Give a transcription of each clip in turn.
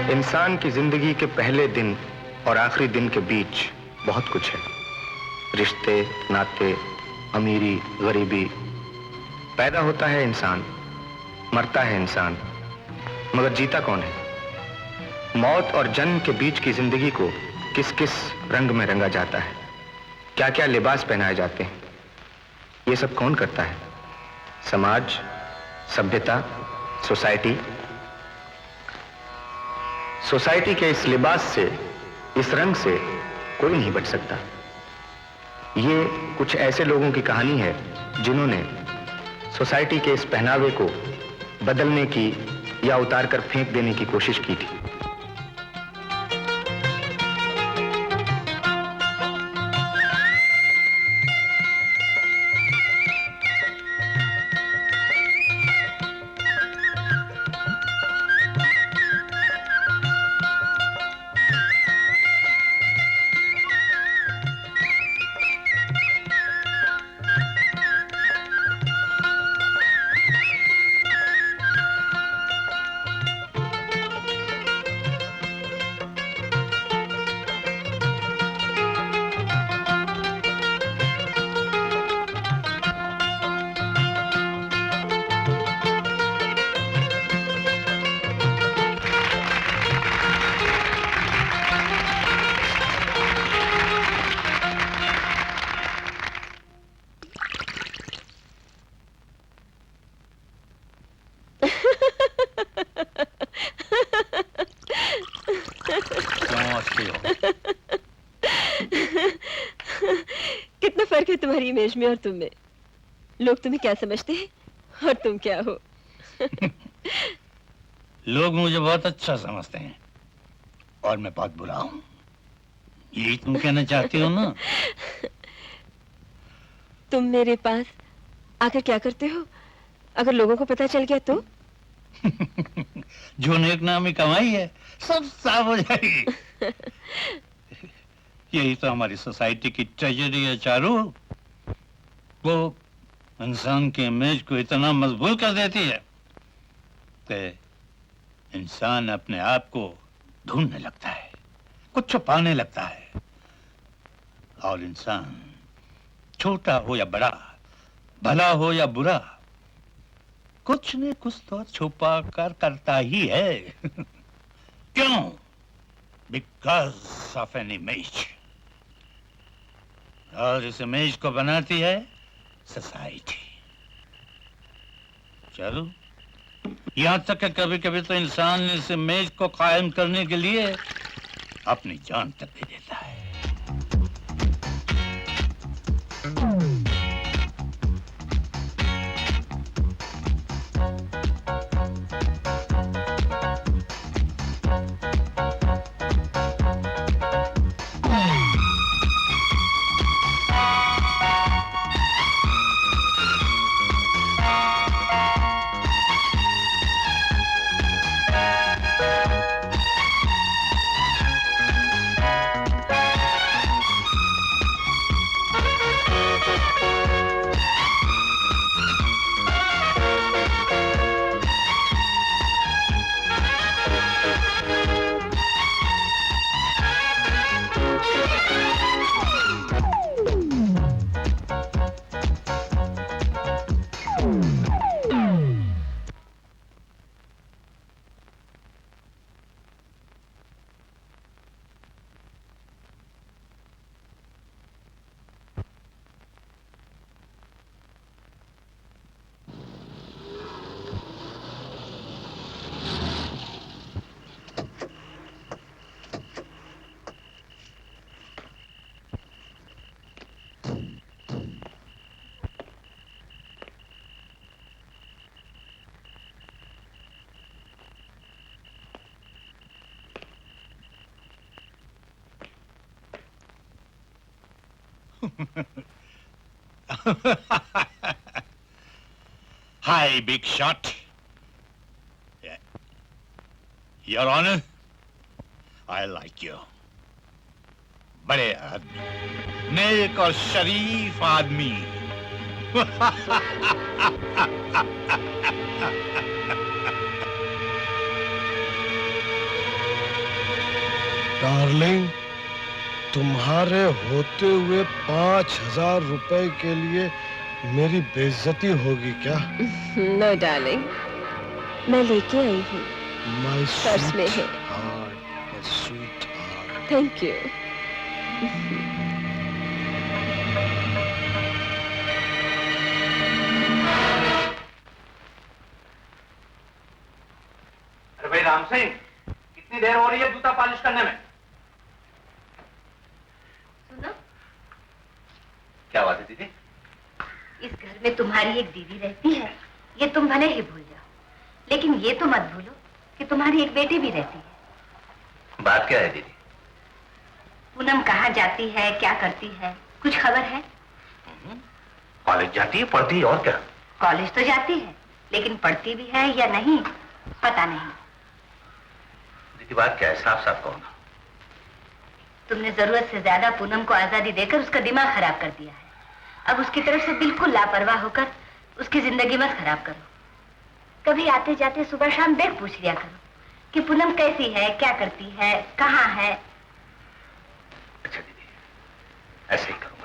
इंसान की जिंदगी के पहले दिन और आखिरी दिन के बीच बहुत कुछ है। रिश्ते, नाते, अमीरी, गरीबी। पैदा होता है इंसान, मरता है इंसान, मगर जीता कौन है? मौत और जन्म के बीच की जिंदगी को किस किस रंग में रंगा जाता है, क्या क्या लिबास पहनाए जाते हैं, ये सब कौन करता है? समाज, सभ्यता, सोसाइटी। सोसाइटी के इस लिबास से, इस रंग से कोई नहीं बच सकता। ये कुछ ऐसे लोगों की कहानी है जिन्होंने सोसाइटी के इस पहनावे को बदलने की या उतार कर फेंक देने की कोशिश की थी। कितना फर्क है तुम्हारी इमेज में और तुम में। लोग तुम्हें क्या समझते हैं और तुम क्या हो? लोग मुझे बहुत अच्छा समझते हैं और मैं बहुत बुरा हूं। यही तुम कहना चाहती हो ना? तुम मेरे पास आकर क्या करते हो अगर लोगों को पता चल गया तो? जो नेक नामी कमाई है सब साफ हो जाएगी। यही तो हमारी सोसाइटी की ट्रेजेडी है चारू। वो इंसान की इमेज को इतना मजबूत कर देती है कि इंसान अपने आप को ढूंढने लगता है, कुछ छुपाने लगता है। और इंसान छोटा हो या बड़ा, भला हो या बुरा, कुछ न कुछ तो छुपा कर करता ही है। क्यों? Because of an image. और इस इमेज को बनाती है सोसाइटी। चलो, यहां तक कि कभी कभी तो इंसान इस इमेज को कायम करने के लिए अपनी जान तक दे देता है। Hi, big shot. Yeah. Your Honor, I like you. बड़े आदमी, नेक और शरीफ आदमी। डार्लिंग, तुम्हारे होते हुए 5,000 रुपए के लिए मेरी बेइज्जती होगी क्या? नो डार्लिंग, मैं लेके आई हूँ। My पर्स में है। heart, my sweet heart. Thank you. अरे भाई राम सिंह, कितनी देर हो रही है जूता पॉलिश करने में? सुनो, क्या बात है दीदी? इस घर में तुम्हारी एक दीदी रहती है, ये तुम भले ही भूल जाओ, लेकिन ये तो मत भूलो कि तुम्हारी एक बेटी भी रहती है। बात क्या है दीदी? पूनम कहाँ जाती है, क्या करती है, कुछ खबर है? कॉलेज जाती है, पढ़ती है, और क्या? कॉलेज तो जाती है, लेकिन पढ़ती भी है या नहीं पता नहीं। दीदी बात क्या है, साफ साफ कहो ना। तुमने जरूरत से ज्यादा पूनम को आजादी देकर उसका दिमाग खराब कर दिया है। अब उसकी तरफ से बिल्कुल लापरवाह होकर उसकी जिंदगी मत खराब करो। कभी आते जाते सुबह शाम देख पूछ लिया करो कि पूनम कैसी है, क्या करती है, कहाँ है। अच्छा दीदी, ऐसे ही करूंगा।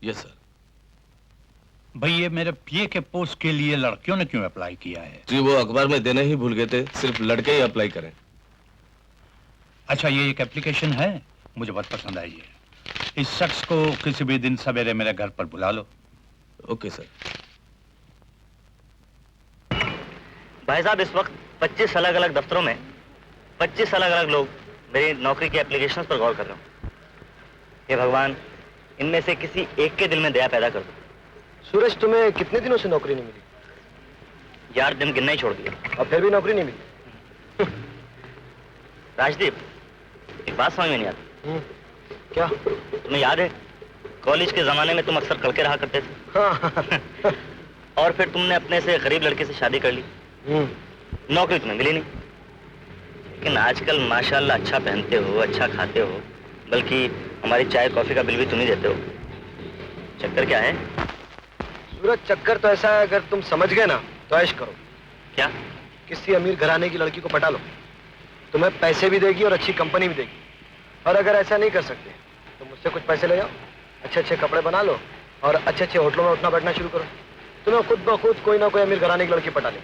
Yes sir. भाई ये मेरे पीए के पोस्ट के लिए लड़कियों ने क्यों अप्लाई किया है? जी वो अखबार में देने ही भूल गए थे, सिर्फ लड़के ही अप्लाई करें। अच्छा ये एक एप्लीकेशन है, मुझे बहुत पसंद आई है। इस शख्स को किसी भी दिन सवेरे मेरे घर पर बुला लो। Okay sir. भाई साहब, इस वक्त 25 अलग अलग दफ्तरों में 25 अलग अलग लोग मेरी नौकरी की एप्लीकेशंस पर गौर कर रहे हो। हे भगवान, इनमें से किसी एक के दिल में दया पैदा कर दो। सूरज, तुम्हें कितने दिनों से नौकरी नहीं मिली? यार दिन गिनना ही छोड़ दिया। और फिर भी नौकरी नहीं मिली? राजदीप, एक बात समझ में नहीं आती। क्या? तुम्हें याद है कॉलेज के जमाने में तुम अक्सर कड़के रहा करते थे। हाँ। और फिर तुमने अपने से गरीब लड़के से शादी कर ली। नौकरी तुम्हें मिली नहीं, लेकिन आजकल माशाल्लाह अच्छा पहनते हो, अच्छा खाते हो, बल्कि हमारी चाय कॉफी का बिल भी तुम ही देते हो। चक्कर क्या है? सूरज, चक्कर तो ऐसा है, अगर तुम समझ गए ना तो ऐश करो। क्या? किसी अमीर घराने की लड़की को पटा लो, तुम्हें पैसे भी देगी और अच्छी कंपनी भी देगी। और अगर ऐसा नहीं कर सकते तो मुझसे कुछ पैसे ले जाओ, अच्छे अच्छे कपड़े बना लो और अच्छे अच्छे होटलों में उठना बैठना शुरू करो। तुम्हें खुद ब खुद कोई ना कोई अमीर घराने की लड़की पटा ले।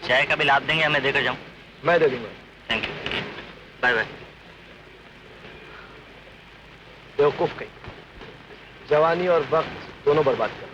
चाय का बिल आप देंगे या मैं देकर जाऊं? मैं दे दूंगा। Thank you, bye bye. बेवकूफ कहीं, जवानी और वक्त दोनों बर्बाद कर।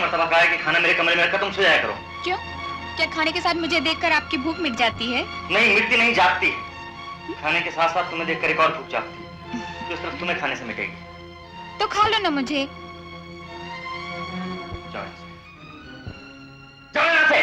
मरतबा कहा है कि खाना मेरे कमरे में रखकर तुम सो जाया करो। क्यों? क्या खाने के साथ मुझे देखकर आपकी भूख मिट जाती है? नहीं मिटती नहीं, जागती। खाने के साथ साथ तुम्हें देखकर एक और भूख जागती है, जो सिर्फ तुम्हें खाने से मिटेगी। तो खा लो ना मुझे। जाओ यहाँ से, जाओ यहाँ से।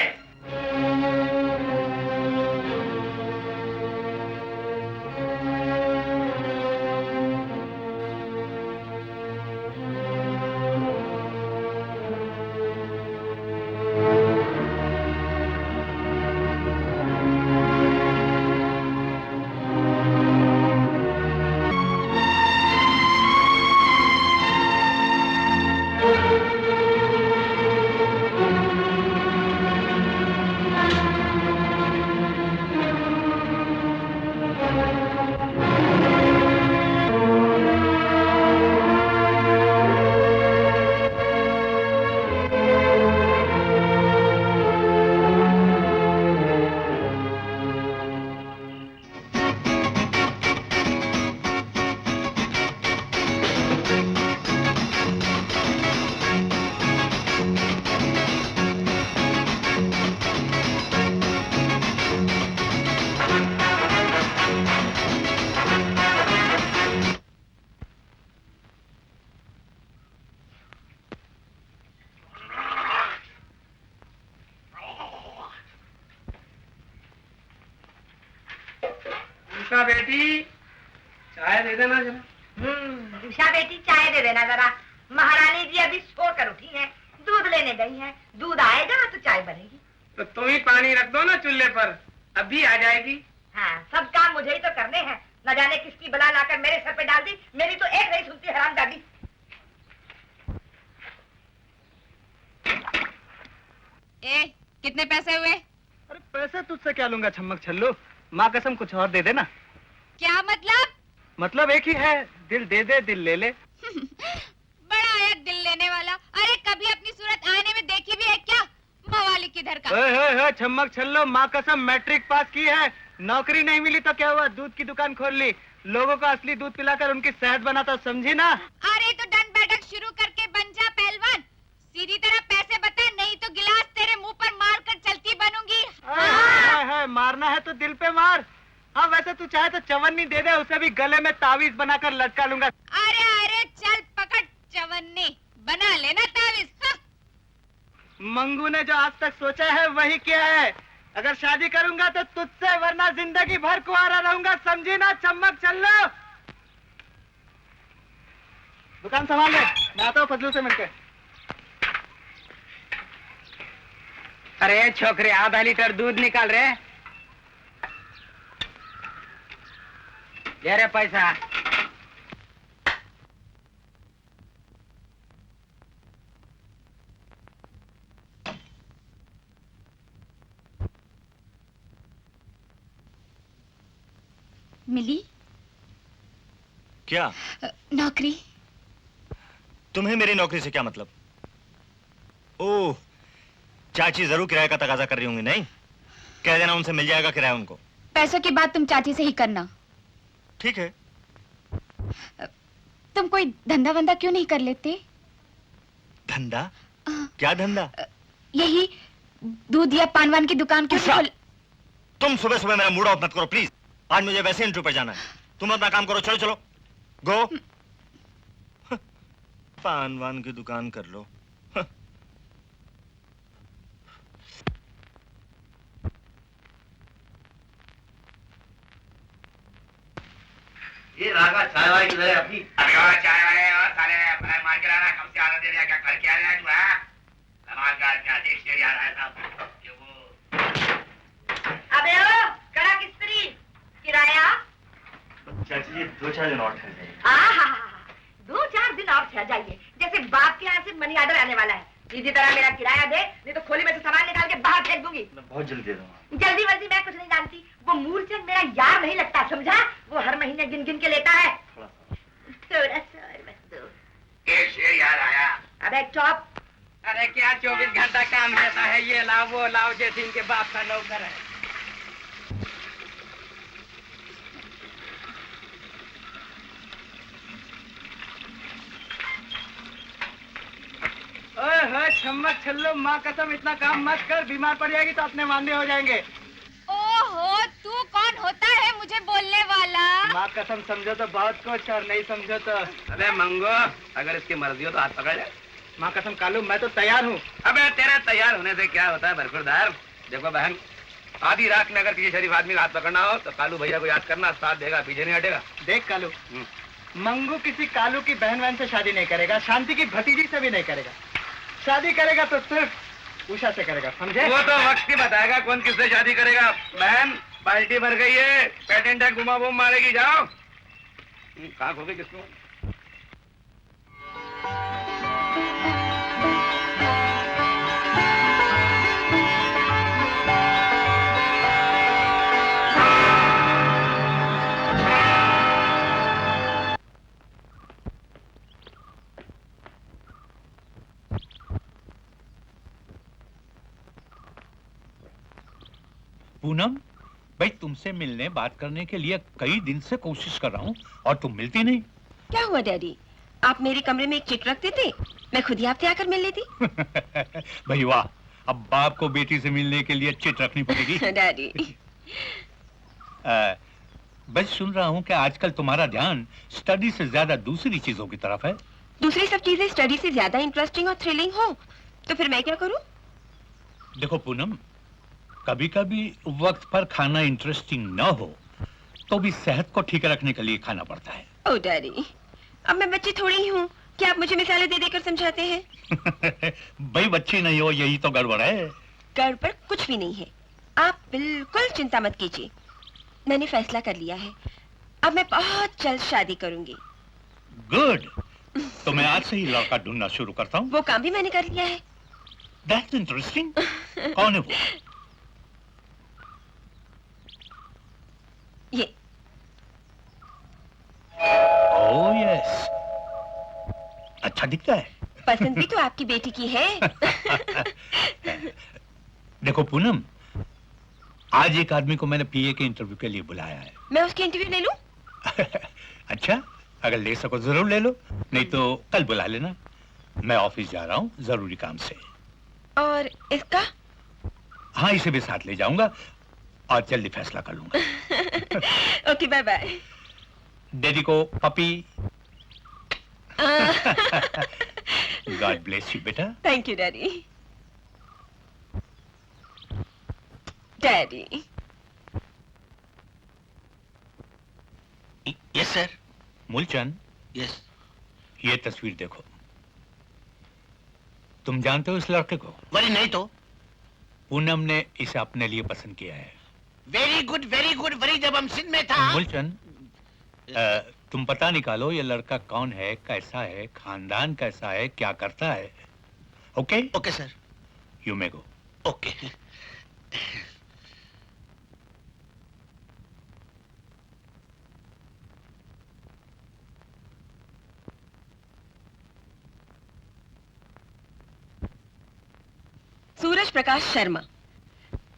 उषा बेटी चाय दे देना जरा। उषा बेटी चाय दे देना जरा। महारानी जी अभी सो कर उठी हैं, दूध लेने गई हैं। दूध आएगा तो चाय बनेगी। तो तुम ही पानी रख दो ना चूल्हे पर, अभी आ जाएगी। हाँ, सब काम मुझे ही तो करने हैं। न जाने किसकी बला लाकर मेरे सर पे डाल दी। मेरी तो एक नहीं सुनती हरामजादी। कितने पैसे हुए? अरे पैसे तुझसे क्या लूंगा छम्मक छल्लू, माँ कसम कुछ और दे देना। क्या मतलब? मतलब एक ही है, दिल दे दे दिल ले ले। बड़ा आया दिल लेने वाला। अरे कभी अपनी सूरत आईने में देखी भी है क्या? मवाली किधर का? ओए छम्मक छल्लो, माँ कसम मैट्रिक पास की है, नौकरी नहीं मिली तो क्या हुआ, दूध की दुकान खोल ली, लोगों को असली दूध पिलाकर उनकी सेहत बनाता, समझी ना? अरे तो डंड बैठक शुरू करके बन जा पहलवान। सीधी तरह पैसे बता, नहीं तो गिलास तेरे मुंह पर मार कर चलती बनूंगी। है, मारना है तो दिल पे मार। हाँ वैसे तू चाहे तो चवन्नी दे दे, उसे भी गले में तावीज बनाकर लटका लूंगा। अरे चल पकड़ चवन्नी, बना लेना तावीज। हाँ। मंगू ने जो आज तक सोचा है वही किया है। अगर शादी करूंगा तो तुझसे, वरना जिंदगी भर कुंवारा रहूंगा, समझी ना चम्मक छल्लो। दुकान संभाल ले, मैं आता हूँ फजलू से मिलकर। अरे छोकरे आधा लीटर दूध निकाल रहे, ले रे पैसा। मिली? क्या? नौकरी। तुम्हें मेरी नौकरी से क्या मतलब? ओह, चाची जरूर किराए का तकाजा कर रही होंगी, नहीं? कह देना उनसे मिल जाएगा किराया उनको। पैसों की बात तुम चाची से ही करना। ठीक है। तुम कोई धंधा वंदा क्यों नहीं कर लेते? धंधा? क्या धंधा? यही दूध या पानवान की दुकान क्यों खोल? तुम सुबह सुबह मेरा मूड ऑफ मत करो प्लीज। आज मुझे वैसे इंटरव्यू पर जाना है। तुम अपना काम करो, चलो चलो गो। पान वान की दुकान कर लो। ये रागा चाय वाले किधर है अपनी? चाय वाले और साले मार के लाना, कब से आना दे रहा, क्या करके आ रहा है तू? नमाज का आदमी आदेश दे रहा है साहब। ये वो अबे ओ कड़ा किस्त्री किराया। चाची ये 2-4 दिन और ठहर जाइए। आहा 2-4 दिन और ठहर जाइए। जैसे बाप के यहाँ से मनी ऑर्डर आने वाला है। इसी तरह मेरा किराया दे, नहीं तो खोली में से सामान निकाल के बाहर फेंक दूंगी। मैं बहुत जल्दी दे दूंगा। जल्दी वल्दी मैं कुछ नहीं जानती। वो मूलचंद मेरा यार नहीं लगता, समझा? वो हर महीने गिन गिन के लेता है। थोड़ा सा और बस दो। एक शेर याद आया। अबे चौप। अरे क्या 24 घंटा काम रहता है, ये लाओ वो लाओ, जैसे इनके बाप का नौकर है। ओए छम्मक छल्लो, माँ कसम इतना काम मत कर, बीमार पड़ जाएगी तो अपने वांदे हो जाएंगे। ओहो, तू कौन होता है मुझे बोलने वाला? माँ कसम समझो तो बहुत कुछ और नहीं समझो तो। अबे मंगो, अगर इसकी मर्जी हो तो हाथ पकड़ ले। माँ कसम कालू, मैं तो तैयार हूँ। अबे तेरे तैयार होने से क्या होता है बरखुरदार? देखो बहन, आधी रात में अगर किसी शरीफ आदमी का हाथ पकड़ना हो तो कालू भैया को याद करना, साथ देगा, पीछे नहीं हटेगा। देख कालू, मंगू किसी कालू की बहन से शादी नहीं करेगा, शांति की भतीजी से भी नहीं करेगा। शादी करेगा तो सिर्फ उषा से करेगा, समझे? वो तो वक्त ही बताएगा कौन किससे शादी करेगा। बहन बाल्टी भर गई है, पेटेंट है, घुमा बूम मारेगी, जाओ। कहाँ खो गई किसको? पूनम, भाई तुमसे मिलने बात करने के लिए कई दिन से कोशिश कर रहा हूँ और तुम मिलती नहीं। क्या हुआ डैडी? आप मेरे कमरे में एक चिट रखते थे, मैं खुद ही आपसे आकर मिल लेती। भाई वाह, अब बाप को बेटी से मिलने के लिए चिट रखनी पड़ेगी। डैडी, बस सुन रहा हूँ कि आजकल तुम्हारा ध्यान स्टडी से ज्यादा दूसरी चीजों की तरफ है। दूसरी सब चीजें स्टडी से ज्यादा इंटरेस्टिंग और थ्रिलिंग हो तो फिर मैं क्या करूँ? देखो पूनम, कभी कभी वक्त पर खाना इंटरेस्टिंग न हो तो भी सेहत को ठीक रखने के लिए खाना पड़ता है। ओ डैडी, अब मैं बच्ची थोड़ी ही हूँ कि आप मुझे मिसालें दे देकर समझाते हैं। भाई बच्ची नहीं हो, यही तो गड़बड़ है। गड़बड़ कुछ भी नहीं है, आप बिल्कुल चिंता मत कीजिए। मैंने फैसला कर लिया है, अब मैं बहुत जल्द शादी करूंगी। गुड, तो मैं आज से ही लड़का ढूंढना शुरू करता हूँ। वो काम भी मैंने कर लिया है। That's interesting. कौन है वो? ये। ओह यस, अच्छा दिखता है। पसंद भी तो आपकी बेटी की है। देखो पूनम, आज एक आदमी को मैंने पीए के इंटरव्यू के लिए बुलाया है। मैं उसकी इंटरव्यू ले लूं? अच्छा, अगर ले सको जरूर ले लो, नहीं तो कल बुला लेना। मैं ऑफिस जा रहा हूँ जरूरी काम से। और इसका? हाँ, इसे भी साथ ले जाऊंगा और जल्दी फैसला कर लूंगा। Okay, bye bye. डैडी को पपी। गॉड ब्लेस यू बेटा। Thank you daddy. Daddy. Yes sir. Moolchand. Yes. ये तस्वीर देखो। तुम जानते हो इस लड़के को? वरी नहीं तो। पूनम ने इसे अपने लिए पसंद किया है। वेरी गुड वरी जब हम सिंध में था। मूलचंद, तुम पता निकालो ये लड़का कौन है, कैसा है, खानदान कैसा है, क्या करता है। Okay? Okay sir. You may go. Okay. Suraj Prakash Sharma,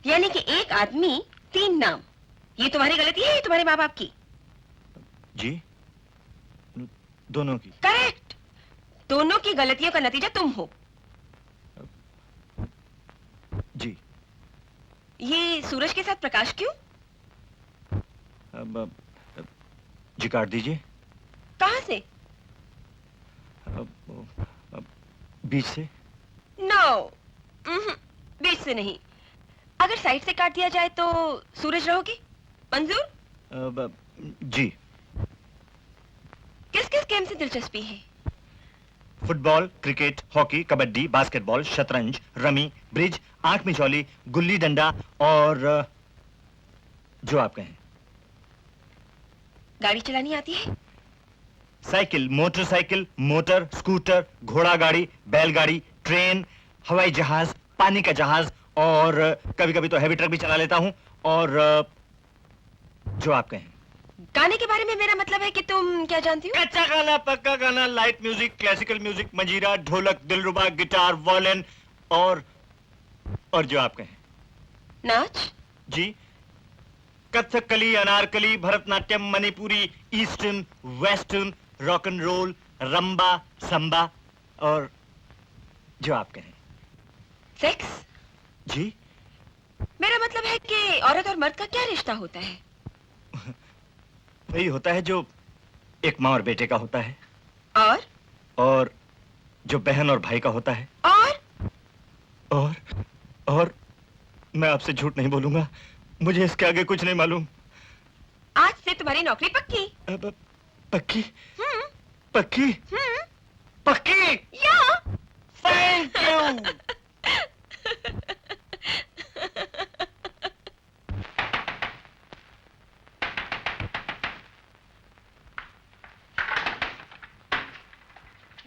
यानी कि एक आदमी 3 नाम। ये तुम्हारी गलती है या तुम्हारे माँ बाप की? जी, दोनों की। करेक्ट, दोनों की गलतियों का नतीजा तुम हो। जी। ये सूरज के साथ प्रकाश क्यों? जी काट दीजिए। कहाँ से? बीच से। नो, बीच से नहीं। अगर साइड से काट दिया जाए तो सूरज रहोगी? मंजूर? जी। किस किस गेम से दिलचस्पी है? Football, cricket, hockey, kabaddi, basketball, शतरंज, रमी, ब्रिज, आंख मिचौली, गुल्ली डंडा और जो आप कहें। गाड़ी चलानी आती है? साइकिल, मोटरसाइकिल, मोटर, स्कूटर, घोड़ा गाड़ी, बैलगाड़ी, ट्रेन, हवाई जहाज, पानी का जहाज और कभी कभी तो हैवी ट्रक भी चला लेता हूं और जो आप कहें। गाने के बारे में मेरा मतलब है कि तुम क्या जानती हो? कच्चा गाना, पक्का गाना, लाइट म्यूजिक, क्लासिकल म्यूजिक, मंजीरा, ढोलक, दिलरुबा, गिटार, वॉयलिन और जो आप कहें। नाच? जी, Kathakali, Anarkali, Bharatanatyam, Manipuri, eastern, western, rock and roll, rumba, samba और जो आप कहें। सेक्स? जी? मेरा मतलब है कि औरत और मर्द का क्या रिश्ता होता है? वही होता है जो एक माँ और बेटे का होता है। और जो बहन और भाई का होता है। और मैं आपसे झूठ नहीं बोलूंगा, मुझे इसके आगे कुछ नहीं मालूम। आज से तुम्हारी नौकरी पक्की। पक्की? पक्की? पक्की? या। Thank you.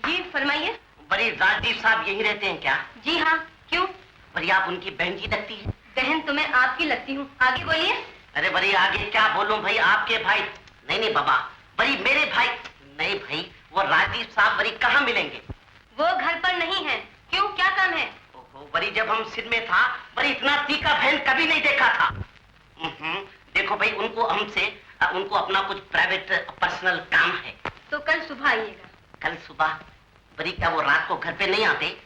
जी फरमाइए। बड़े राजदीप साहब यही रहते हैं क्या? जी हाँ, क्यों? बड़ी आप उनकी बहन जी लगती है। बहन तो मैं आपकी लगती हूँ, आगे बोलिए। अरे बड़ी आगे क्या बोलूं भाई, आपके भाई नहीं बाबा, बड़ी मेरे भाई नहीं भाई, वो राजदीप साहब बड़ी कहाँ मिलेंगे? वो घर पर नहीं है। क्यों, क्या काम है? ओहो, बड़ी जब हम सिंध में था बड़ी इतना तीखा बहन कभी नहीं देखा था। देखो भाई, उनको अपना कुछ प्राइवेट पर्सनल काम है। तो कल सुबह आइएगा। कल सुबह? बड़ी क्या वो रात को घर पे नहीं आते?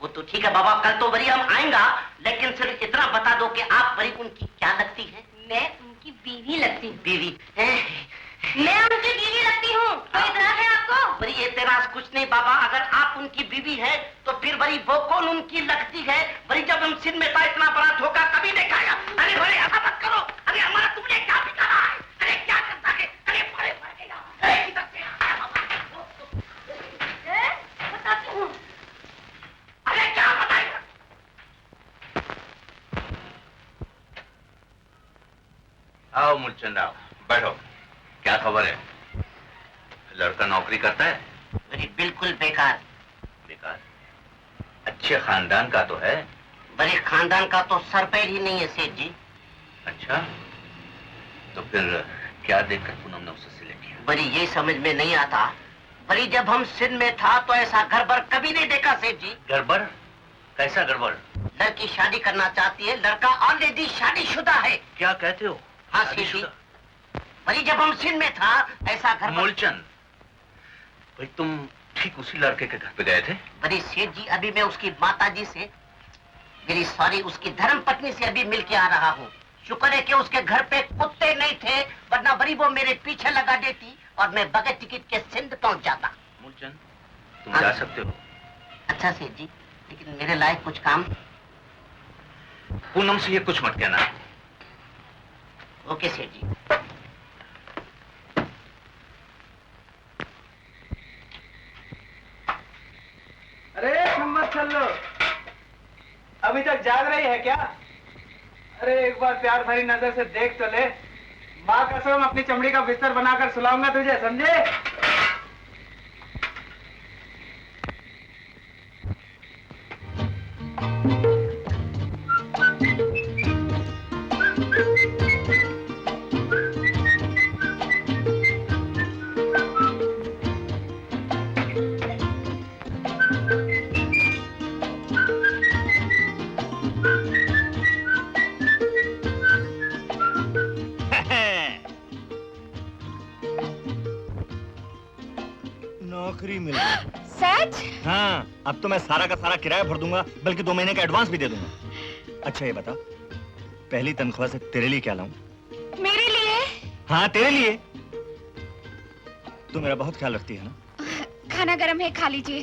वो तो ठीक है बाबा, कल तो बड़ी हम आएंगा, लेकिन सिर्फ इतना बता दो कि आप बड़ी उनकी क्या लगती है? मैं उनकी बीवी लगती हूँ। बीवी? मैं उनकी बीवी लगती हूँ। कोई इतराज है आपको? बड़ी एतराज कुछ नहीं बाबा, अगर आप उनकी बीवी है तो फिर बड़ी वो कौन उनकी लगती है? बड़ी जब हम सिंध में था इतना बड़ा धोखा कभी नहीं खाया। अरे बड़े ऐसा मत करो, अरे हमारा तुमने क्या बिगाड़ा है? अरे क्या करता है? अरे बड़े बताती हूँ। अरे क्या बताएगा? आओ मूलचंद आओ, बैठो। क्या खबर है? लड़का नौकरी करता है? बड़ी बिल्कुल बेकार। बेकार? अच्छे खानदान का तो है। बड़े खानदान का तो सर पैर ही नहीं है सेठ जी। अच्छा, तो फिर क्या देखकर पूनम ने उसे सिलेक्ट किया? बड़ी ये समझ में नहीं आता, बड़ी जब हम सिंध में था तो ऐसा गड़बड़ कभी नहीं देखा सेठ जी। गड़बड़? कैसा गड़बड़? लड़की शादी करना चाहती है, लड़का ऑलरेडी शादीशुदा है। क्या कहते हो? हाँ सेठ जी, बड़ी जब हम सिंध में था ऐसा घर। मूलचंद, भाई तुम ठीक उसी लड़के के घर पे गए थे? बड़ी सेठ जी, अभी मैं उसकी माताजी से, मेरी सॉरी, उसकी धर्म पत्नी से अभी मिल के आ रहा हूँ। शुक्र है कि उसके घर पे कुत्ते नहीं थे, वरना बड़ी वो मेरे पीछे लगा देती और मैं बगैर टिकट के सिंध पहुंच जाता। मूलचंद, तुम जा सकते हो। अच्छा सेठ जी, लेकिन मेरे लायक कुछ काम। पूनम से ये कुछ मत कहना। ओके सेठ जी। अरे हिम्मत चल लो, अभी तक जाग रही है क्या? अरे एक बार प्यार भरी नजर से देख तो ले। माँ कसम अपनी चमड़ी का बिस्तर बनाकर सुलाऊंगा तुझे, समझे? नौकरी मिल गई। सच? हाँ, अब तो मैं सारा का सारा किराया भर दूंगा, बल्कि 2 महीने का एडवांस भी दे दूंगा। अच्छा ये बता, पहली तनख्वाह से तेरे लिए क्या लाऊं? मेरे लिए? हाँ तेरे लिए। तू मेरा बहुत ख्याल रखती है ना? खाना गरम है, खा लीजिए।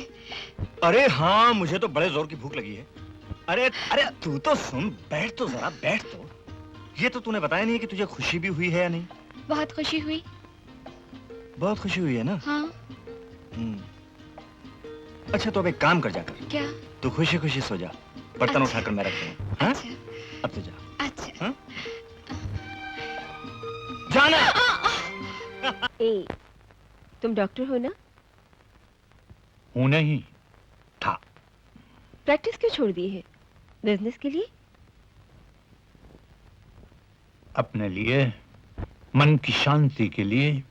अरे हाँ, मुझे तो बड़े जोर की भूख लगी है। अरे अरे तू तो सुन, बैठ तो जरा, बैठ तो। ये तो तूने बताया नहीं कि तुझे खुशी भी हुई है या नहीं? बहुत खुशी हुई। बहुत खुशी हुई है ना? हाँ। अच्छा तो अब एक काम कर जाकर। क्या? तू खुशी खुशी सो जा, बर्तन अच्छा। उठाकर मैं रख दूंगा। हाँ? अच्छा। अब तो जा। अच्छा। हाँ? जाना। ए, तुम डॉक्टर हो ना? हूं नहीं, था। प्रैक्टिस क्यों छोड़ दी है? बिजनेस के लिए? अपने लिए, मन की शांति के लिए।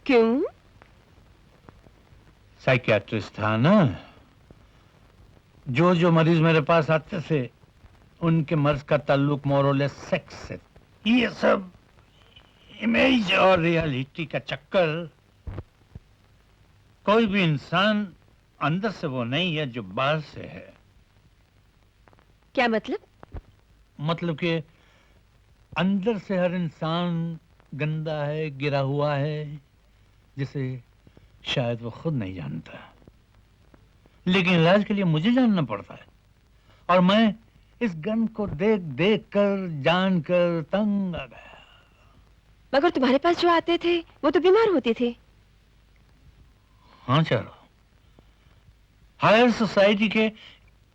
क्यों? साइकियाट्रिस्ट था ना, जो मरीज मेरे पास आते थे उनके मर्ज का ताल्लुक मोरलेस सेक्स से। ये सब इमेज और रियलिटी का चक्कर। कोई भी इंसान अंदर से वो नहीं है जो बाहर से है। क्या मतलब? मतलब कि अंदर से हर इंसान गंदा है, गिरा हुआ है, जिसे शायद वो खुद नहीं जानता, लेकिन इलाज के लिए मुझे जानना पड़ता है। और मैं इस गन को देख देख कर जान कर तंग आ गया। मगर तुम्हारे पास जो आते थे वो तो बीमार होते थे। हाँ चारो, हायर सोसाइटी के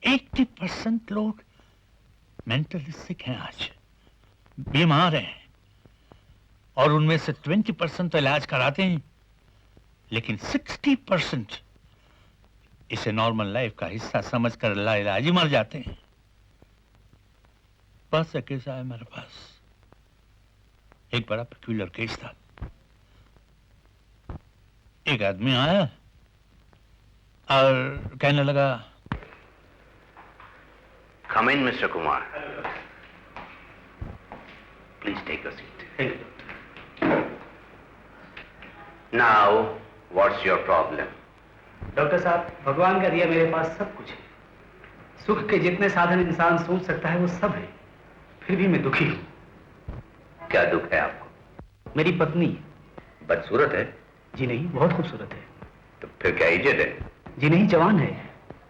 80% लोग मेंटली सिक हैं, आज बीमार हैं, और उनमें से 20% तो इलाज कराते हैं, लेकिन 60% इसे नॉर्मल लाइफ का हिस्सा समझकर लाइलाज ही मर जाते हैं। बस एक केस आया मेरे पास, एक बड़ा पेक्यूलर केस था। एक आदमी आया और कहने लगा, Come in, Mr. Kumar. Please take a seat. Now, what's your problem? Doctor साहब, भगवान का दिया मेरे पास सब कुछ है। सुख के जितने साधन इंसान सोच सकता है वो सब है, फिर भी मैं दुखी हूँ। क्या दुख है आपको? मेरी पत्नी बदसूरत है? जी नहीं, बहुत खूबसूरत है। तो फिर क्या इज्जत है? जी नहीं, जवान है।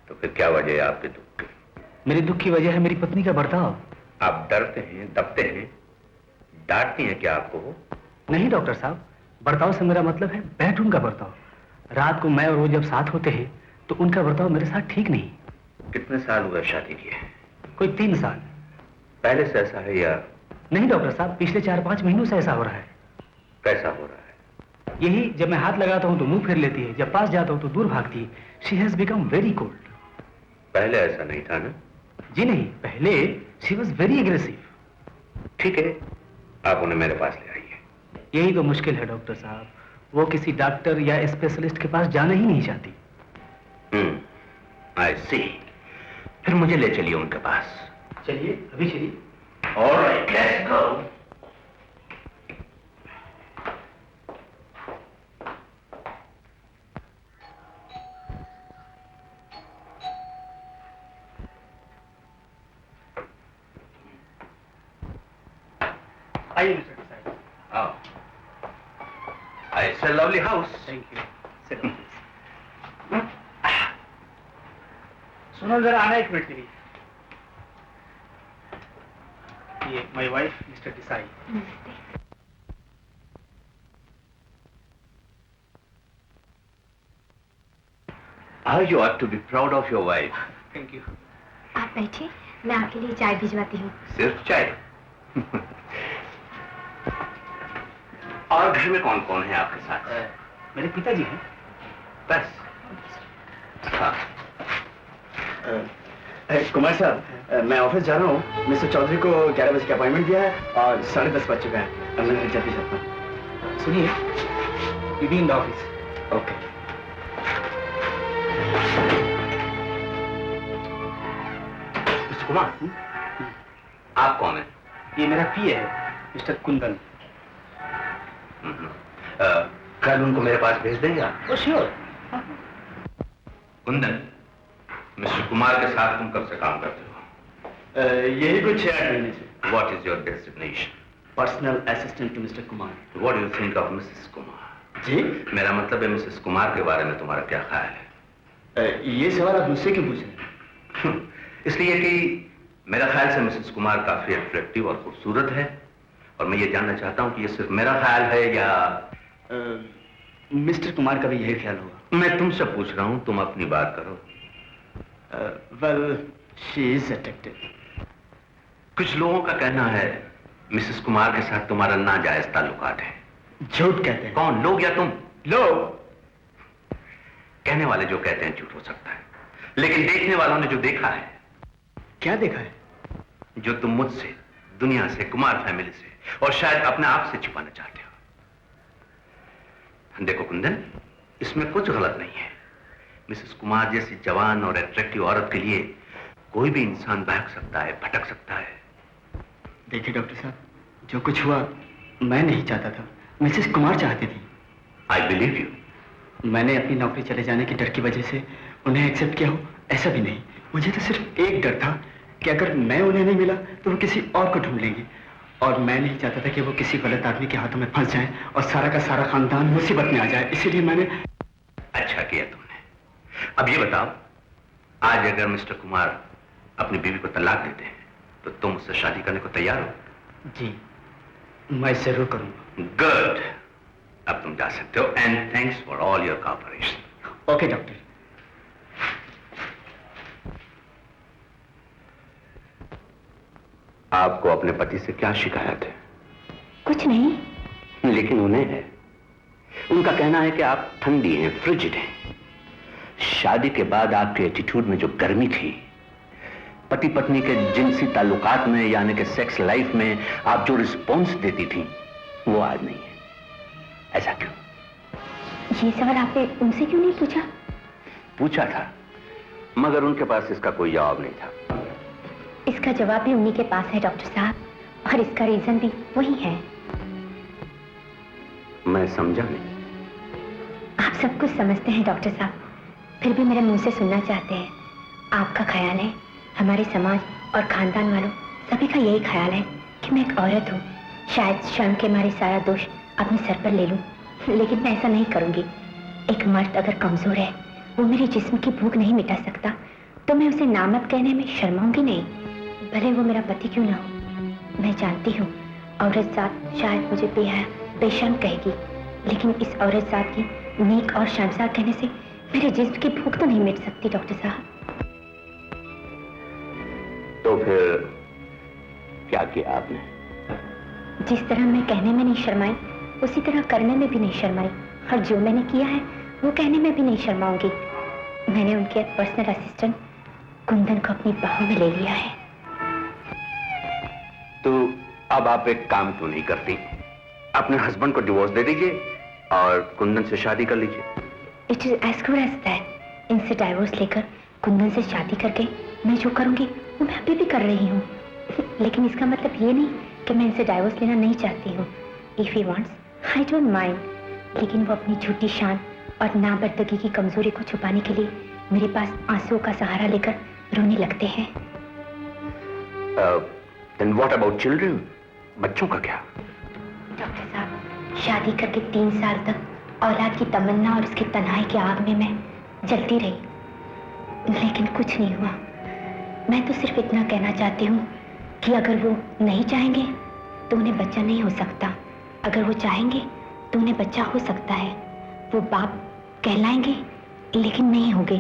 तो फिर क्या वजह है आपके दुख की? मेरे दुख की वजह है मेरी पत्नी का बर्ताव। आप डरते हैं, दबते हैं, डांटती हैं क्या आपको वो? नहीं डॉक्टर साहब, बर्ताव से मेरा मतलब है बेडरूम का बर्ताव। रात को मैं और वो जब साथ होते हैं तो उनका बर्ताव मेरे साथ ठीक नहीं। कितने साल हुए शादी किए? कोई 3 साल। पहले से ऐसा है या? नहीं डॉक्टर साहब, पिछले 4-5 महीनों से ऐसा हो रहा है। कैसा हो रहा है? यही, जब मैं हाथ लगाता हूँ तो मुंह फेर लेती है, जब पास जाता हूँ तो दूर भागती है। She has become very cold. पहले ऐसा नहीं था ना? जी नहीं, पहले शी वॉज वेरी एग्रेसिव। ठीक है, आप उन्हें मेरे पास ले आइए। यही तो मुश्किल है डॉक्टर साहब, वो किसी डॉक्टर या स्पेशलिस्ट के पास जाना ही नहीं चाहती। आई सी। फिर मुझे ले चलिए उनके पास। चलिए, अभी चलिए। Alright, let's go. आइए मिस्टर साहब। आओ। It's a lovely house. Thank you. सुनो जरा, आना एक मिनट के लिए। ये my wife mister Desai. You ought to be proud of your wife. Thank you. आप बैठिए, मैं आपके लिए चाय भिजवाती हूँ। सिर्फ चाय? और घर में कौन कौन है आपके साथ? मेरे पिताजी हैं। बस? हाँ। कुमार साहब, मैं ऑफिस जा रहा हूँ। मिस्टर चौधरी को 11 बजे का अपॉइंटमेंट दिया है और 10:30 बज चुका है। अब मैं जल्दी जाता हूँ। सुनिए, you be in the office. Okay. Mister Kumar, आप कौन है? ये मेरा पीए है, मिस्टर कुंदन। कल उनको मेरे पास भेज देंगे आप? श्योर। कुंदन, मिस्टर कुमार के साथ तुम कब से काम करते हो? यही कुछ 6-8 महीने से। What is your designation? Personal assistant to mister Kumar. What do you think of Mrs. Kumar? जी? मेरा मतलब है मिसेस कुमार के बारे में तुम्हारा क्या ख्याल है? ये सवाल आप मुझसे क्यों पूछ रहे हैं? इसलिए कि मेरा ख्याल से मिसेस कुमार काफी अट्रैक्टिव और खूबसूरत है, और मैं ये जानना चाहता हूँ कि ये सिर्फ मेरा ख्याल है या मिस्टर कुमार का भी यही ख्याल होगा। मैं तुमसे पूछ रहा हूँ, तुम अपनी बात करो। Well, she is attractive. कुछ लोगों का कहना है मिसेस कुमार के साथ तुम्हारा नाजायज ताल्लुकात है। झूठ कहते हैं। कौन, लोग या तुम? लोग। कहने वाले जो कहते हैं झूठ हो सकता है, लेकिन देखने वालों ने जो देखा है। क्या देखा है? जो तुम मुझसे, दुनिया से, कुमार फैमिली से और शायद अपने आप से छुपाना चाहते हो। देखो कुंदन, इसमें कुछ गलत नहीं है। मिसेस कुमार जैसी जवान और अट्रैक्टिव औरत के लिए कोई भी इंसान बहक सकता है, भटक सकता है। देखिए डॉक्टर साहब, जो कुछ हुआ मैं नहीं चाहता था, मिसेस कुमार चाहती थी। I believe you. मैंने अपनी नौकरी चले जाने के डर की वजह से उन्हें एक्सेप्ट किया हो, ऐसा भी नहीं। मुझे तो सिर्फ एक डर था कि अगर मैं उन्हें नहीं मिला तो वो किसी और को ढूंढ लेंगे, और मैं नहीं चाहता था कि वो किसी गलत आदमी के हाथों में फंस जाएं और सारा का सारा खानदान मुसीबत में आ जाए, इसीलिए मैंने। अच्छा किया तुमने। अब ये बताओ, आज अगर मिस्टर कुमार अपनी बीवी को तलाक देते हैं तो तुम उससे शादी करने को तैयार हो? जी, मैं जरूर करूंगा। गुड, अब तुम जा सकते हो, and thanks for all your cooperation. Okay doctor. आपको अपने पति से क्या शिकायत है? कुछ नहीं। लेकिन उन्हें है। उनका कहना है कि आप ठंडी हैं, फ्रिजिड हैं। शादी के बाद आपके एटीट्यूड में जो गर्मी थी, पति पत्नी के जिनसी ताल्लुकात में यानी कि सेक्स लाइफ में आप जो रिस्पॉन्स देती थी, वो आज नहीं है। ऐसा क्यों? ये सवाल आपने उनसे क्यों नहीं पूछा? पूछा था, मगर उनके पास इसका कोई जवाब नहीं था। इसका जवाब भी उन्हीं के पास है डॉक्टर साहब, और इसका रीजन भी वही है। मैं समझा नहीं। आप सब कुछ समझते हैं डॉक्टर साहब, फिर भी मेरे मुंह से सुनना चाहते हैं। आपका ख्याल है, हमारे समाज और खानदान वालों सभी का यही ख्याल है कि मैं एक औरत हूँ, शायद शर्म के मारे सारा दोष अपने सर पर ले लूं, लेकिन मैं ऐसा नहीं करूंगी। एक मर्द अगर कमजोर है, वो मेरे जिस्म की भूख नहीं मिटा सकता, तो मैं उसे नामर्द कहने में शर्माऊंगी नहीं, भले वो मेरा पति क्यों ना हो। मैं जानती हूँ औरत जात शायद मुझे बेशर्म कहेगी, लेकिन इस औरत जात की नेक और शर्मसार कहने से मेरे जिस्म की भूख तो नहीं मिट सकती डॉक्टर साहब। तो फिर क्या किया आपने? जिस तरह मैं कहने में नहीं शर्माई, उसी तरह करने में भी नहीं शर्माई, और जो मैंने किया है वो कहने में भी नहीं शर्माऊंगी। मैंने उनके पर्सनल असिस्टेंट कुंदन को अपनी बाहों में ले लिया है। तो अब आप एक काम क्यों नहीं करती? अपने हस्बैंड को डिवोर्स दे दीजिए और कुंदन से शादी कर लीजिए। It is as good as that. इनसे डाइवोर्स लेकर कुंदन से शादी करके मैं जो करूंगी वो मैं अभी भी कर रही हूँ, लेकिन इसका मतलब ये नहीं कि मैं इनसे डाइवोर्स लेना नहीं चाहती हूँ। If he wants I don't mind, लेकिन वो अपनी झूठी शान और नाबर्दगी की कमजोरी को छुपाने के लिए मेरे पास आंसुओं का सहारा लेकर रोने लगते हैं। Then what about children? बच्चों का क्या? डॉक्टर साहब, शादी करके 3 साल तक औलाद की तमन्ना और उसकी तन्हाई की आग में मैं जलती रही, लेकिन कुछ नहीं हुआ। मैं तो सिर्फ इतना कहना चाहती हूँ कि अगर वो नहीं चाहेंगे तो उन्हें बच्चा नहीं हो सकता, अगर वो चाहेंगे तो उन्हें बच्चा हो सकता है। वो बाप कहलाएंगे लेकिन नहीं होंगे।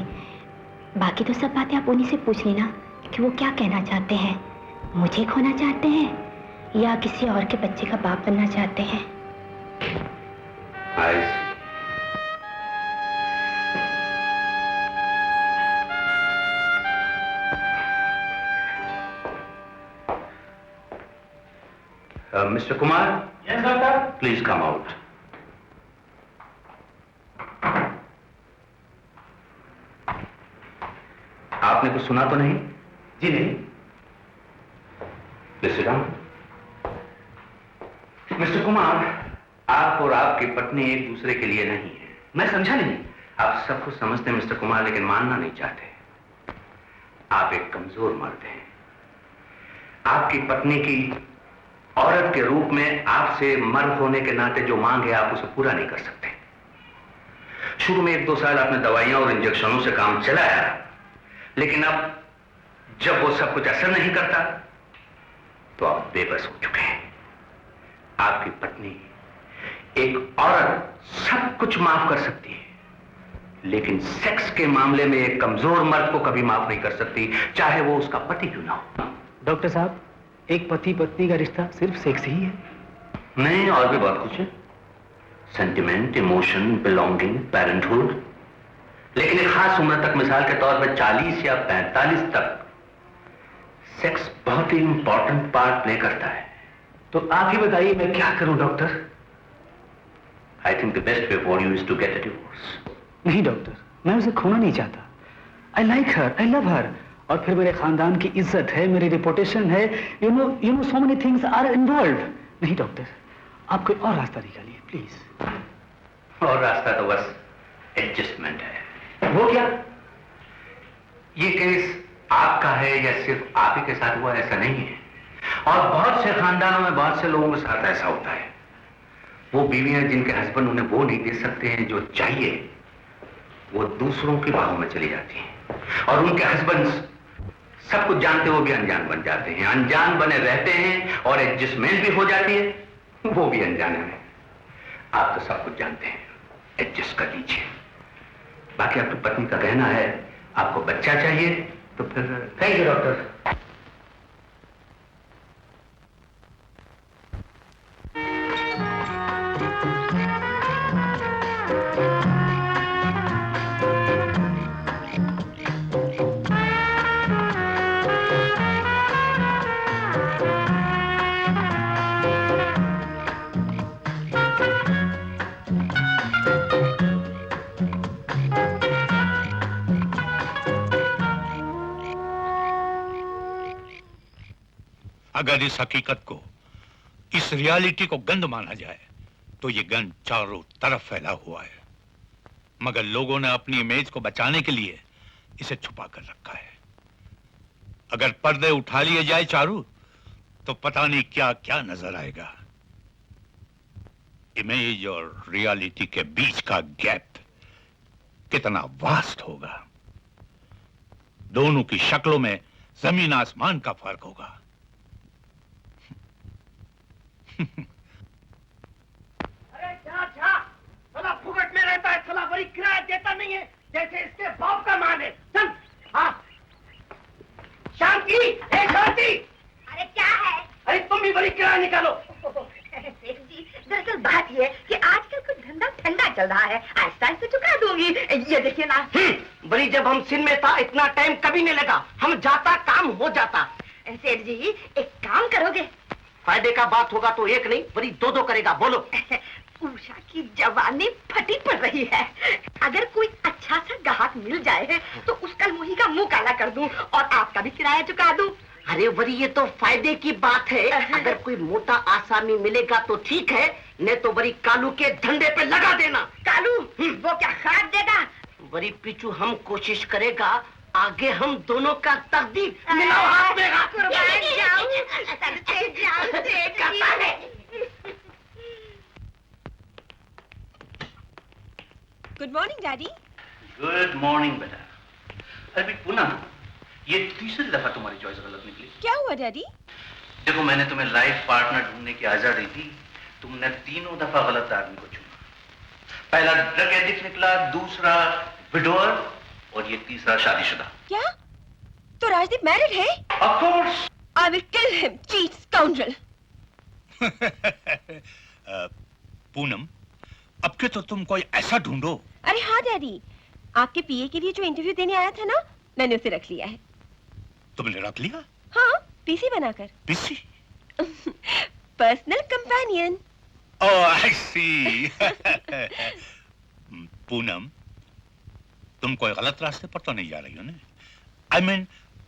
बाकी तो सब बातें आप उन्हीं से पूछ लेना कि वो क्या कहना चाहते हैं। मुझे खोना चाहते हैं या किसी और के बच्चे का बाप बनना चाहते हैं? Mister Kumar. Yes doctor. Please come out. आपने कुछ सुना तो नहीं? जी नहीं। मिस्टर कुमार, आप और आपकी पत्नी एक दूसरे के लिए नहीं है। मैं समझा नहीं। आप सब कुछ समझते हैं मिस्टर कुमार, लेकिन मानना नहीं चाहते। आप एक कमजोर मर्द हैं। आपकी पत्नी की औरत के रूप में आपसे मर्द होने के नाते जो मांग है, आप उसे पूरा नहीं कर सकते। शुरू में 1-2 साल आपने दवाइयां और इंजेक्शनों से काम चलाया, लेकिन अब जब वो सब कुछ असर नहीं करता तो आप बेबस हो चुके हैं। आपकी पत्नी, एक औरत सब कुछ माफ कर सकती है, लेकिन सेक्स के मामले में एक कमजोर मर्द को कभी माफ नहीं कर सकती, चाहे वो उसका पति क्यों ना हो। डॉक्टर साहब, एक पति पत्नी का रिश्ता सिर्फ सेक्स ही है? नहीं, और भी बहुत कुछ है। Sentiment, emotion, belonging, parenthood. लेकिन एक खास उम्र तक, मिसाल के तौर पर 40 या 45 तक, सेक्स बहुत ही इंपॉर्टेंट पार्ट प्ले करता है। तो आप ही बताइए मैं क्या करूं doctor? I think the best way for you is to get a divorce. नहीं डॉक्टर, मैं उसे खोना नहीं चाहता। I like her, I love हर, और फिर मेरे खानदान की इज्जत है, मेरी रिपुटेशन है, you know so many things are involve. नहीं डॉक्टर, आप कोई और रास्ता निकालिए प्लीज। और रास्ता तो बस एडजस्टमेंट है। वो क्या? ये केस आपका है या सिर्फ आप ही के साथ हुआ ऐसा नहीं है, और बहुत से खानदानों में बहुत से लोगों के साथ ऐसा होता है। वो बीवियां जिनके हस्बैंड उन्हें वो नहीं दे सकते हैं जो चाहिए, वो दूसरों की बाहों में चली जाती हैं, और उनके हस्बैंड सब कुछ जानते हुए भी अनजान बन जाते हैं, अनजान बने रहते हैं, और एडजस्टमेंट भी हो जाती है, वो भी अनजाने में। आप तो सब कुछ जानते हैं, एडजस्ट कर लीजिए। बाकी आपकी पत्नी का कहना है आपको बच्चा चाहिए, तो फिर थैंक यू डॉक्टर। अगर इस हकीकत को, इस रियलिटी को गंद माना जाए तो ये गंद चारों तरफ फैला हुआ है, मगर लोगों ने अपनी इमेज को बचाने के लिए इसे छुपा कर रखा है। अगर पर्दे उठा लिए जाए चारू, तो पता नहीं क्या क्या नजर आएगा। इमेज और रियलिटी के बीच का गैप कितना वास्ट होगा। दोनों की शक्लों में जमीन आसमान का फर्क होगा। अरे जा थोड़ा फुकट में रहता है, थोड़ा बड़ी किराया देता नहीं है, जैसे इसके बाप का मान है। चल हाँ शांति, शांति। अरे क्या है? अरे तुम भी बड़ी किराया निकालो। सेठ जी, दरअसल बात ये है कि आजकल कुछ धंधा ठंडा चल रहा है, आहिस्ता आहिस्ता चुका दूंगी। ये देखिए ना। बड़ी जब हम सिंध में था इतना टाइम कभी नहीं लगा, हम जाता काम हो जाता। सेठ जी एक काम करोगे? फायदे का बात होगा तो एक नहीं बड़ी दो दो करेगा। बोलो। उषा की जवानी फटी पड़ रही है, अगर कोई अच्छा सा ग्राहक मिल जाए तो उसका मुही का मुंह काला कर दूं और आपका भी किराया चुका दूं। अरे वरी ये तो फायदे की बात है, अगर कोई मोटा आसामी मिलेगा तो ठीक है, नहीं तो वरी कालू के धंधे पे लगा देना। कालू वो क्या खराब देगा? वरी पीछू हम कोशिश करेगा, आगे हम दोनों का तकदीर मिलाओ हाथ में। Good morning daddy. Good morning बेटा। अरे पुनः ये तीसरी दफा तुम्हारी चॉइस गलत निकली। क्या हुआ डैडी? देखो मैंने तुम्हें लाइफ पार्टनर ढूंढने की आजादी दी, तुमने तीनों दफा गलत आदमी को चुना। पहला ड्रग एडिक्ट निकला, दूसरा विडोअर, और ये तीसरा शादीशुदा। क्या? तो राजदीप मैरिड है? Of course. I will kill him, cheat scoundrel. Poonam, अब के तो तुम कोई ऐसा ढूंढो। अरे हाँ डैडी, आपके पीए के लिए जो इंटरव्यू देने आया था ना, मैंने उसे रख लिया है। तुमने रख लिया? हाँ, पीसी बनाकर। PC? Personal companion. Oh I see. Poonam, तुम कोई गलत रास्ते पर तो नहीं जा रही हो ना? I mean,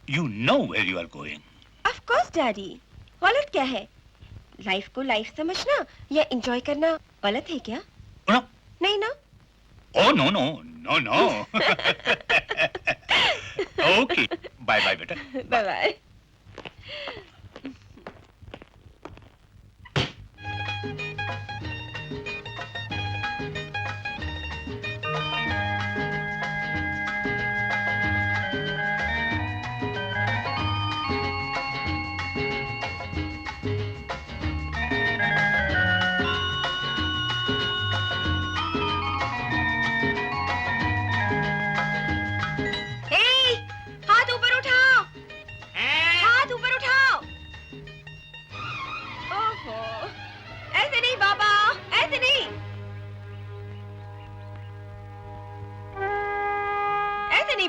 you know where you are going. Of course, Daddy. गलत क्या है? लाइफ को लाइफ समझना या एंजॉय करना गलत है क्या? No. नहीं ना? Oh no no no no. Okay. Bye bye बेटा. Bye bye.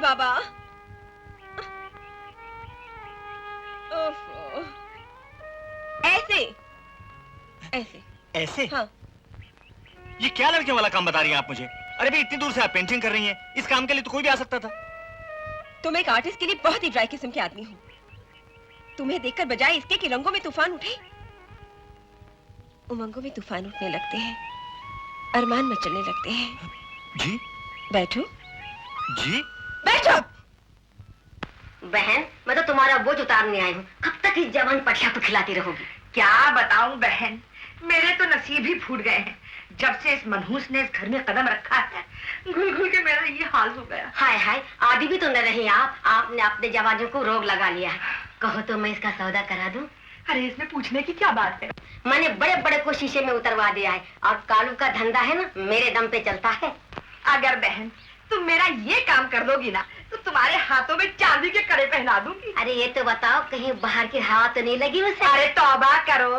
बाबा ओफो, ऐसे ऐसे ऐसे? हाँ। ये क्या लड़कियों वाला काम बता रही हैं आप मुझे? अरे भाई इतनी दूर से आप पेंटिंग कर रही हैं, इस काम के लिए तो कोई भी आ सकता था। तुम एक आर्टिस्ट के लिए बहुत ही ड्राई किस्म के आदमी हो। तुम्हें देखकर बजाय इसके कि रंगों में तूफान उठे, उमंगों में तूफान उठने लगते हैं, अरमान मचलने लगते हैं। जी? बैठो। जी? बैठो। बहन, मैं तो तुम्हारा बोझ उतारने आई हूँ। कब तक इस जवान पटिया को खिलाती रहोगी? क्या बताऊं बहन, मेरे तो नसीब ही फूट गए हैं। जब से इस मनहूस ने इस घर में कदम रखा है, घुल घुल के मेरा ये हाल हो गया। हाय हाय, आदि भी तो न रही आप। आपने अपने जवानों को रोग लगा लिया है। कहो तो मैं इसका सौदा करा दूं? अरे इसमें पूछने की क्या बात है? मैंने बड़े बड़े को शीशे में उतरवा दिया है और कालू का धंधा है ना, मेरे दम पे चलता है। अगर बहन तुम मेरा ये काम कर दोगी ना, तो तुम्हारे हाथों में चांदी के कड़े पहना दूंगी। अरे ये तो बताओ, कहीं बाहर की हवा तो नहीं लगी उसे? अरे तौबा करो,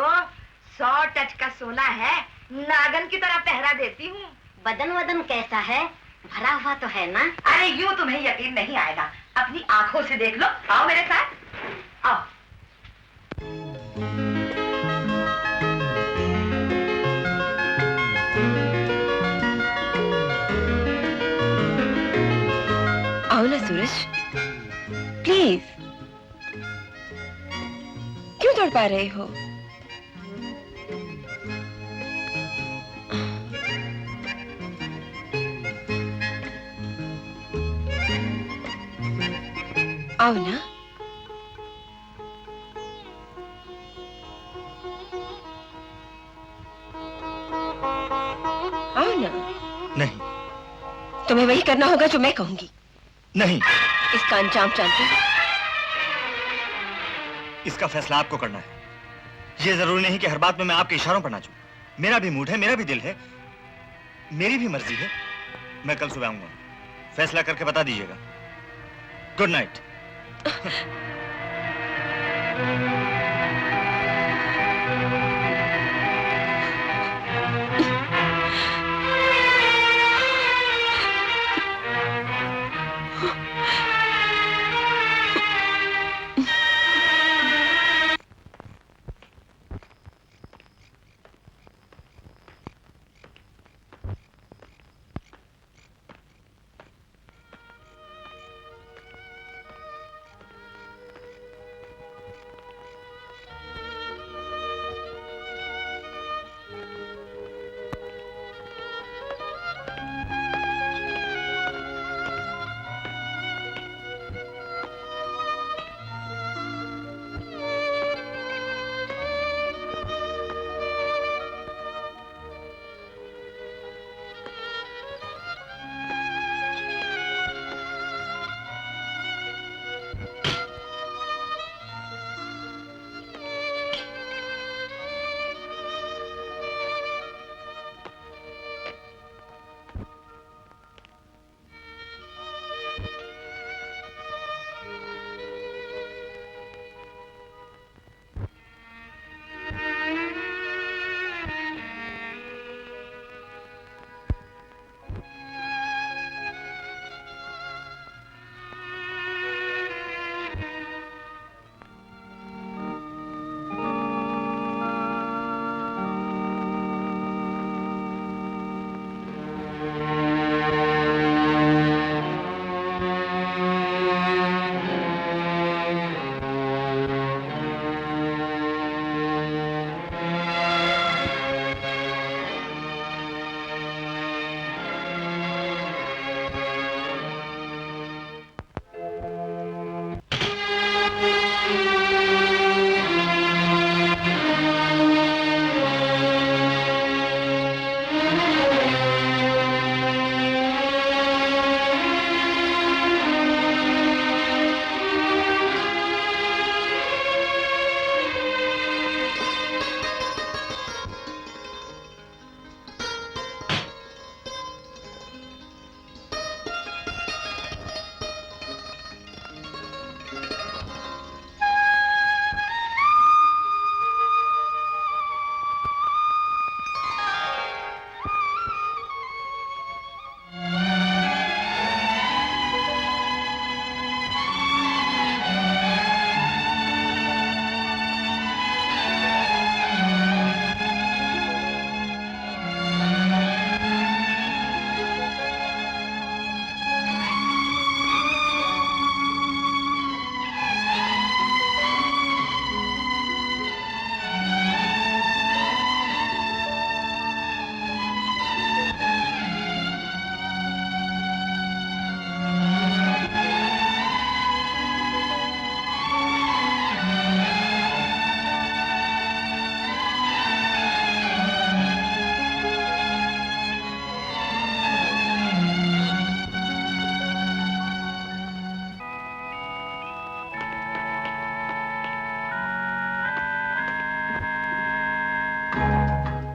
100 टच का सोना है, नागन की तरह पहरा देती हूँ। बदन वदन कैसा है? भरा हुआ तो है ना? अरे यूं तुम्हें यकीन नहीं आएगा, अपनी आंखों से देख लो। आओ मेरे साथ, आओ। आओ ना सूरज, प्लीज। क्यों तड़पा रहे हो? आओ ना। आओ ना। नहीं। तुम्हें वही करना होगा जो मैं कहूंगी। नहीं। इसका अंजाम जानते हो? इसका फैसला आपको करना है। ये जरूरी नहीं कि हर बात में मैं आपके इशारों पर नाचूं। मेरा भी मूड है, मेरा भी दिल है, मेरी भी मर्जी है। मैं कल सुबह आऊंगा, फैसला करके बता दीजिएगा। Good night.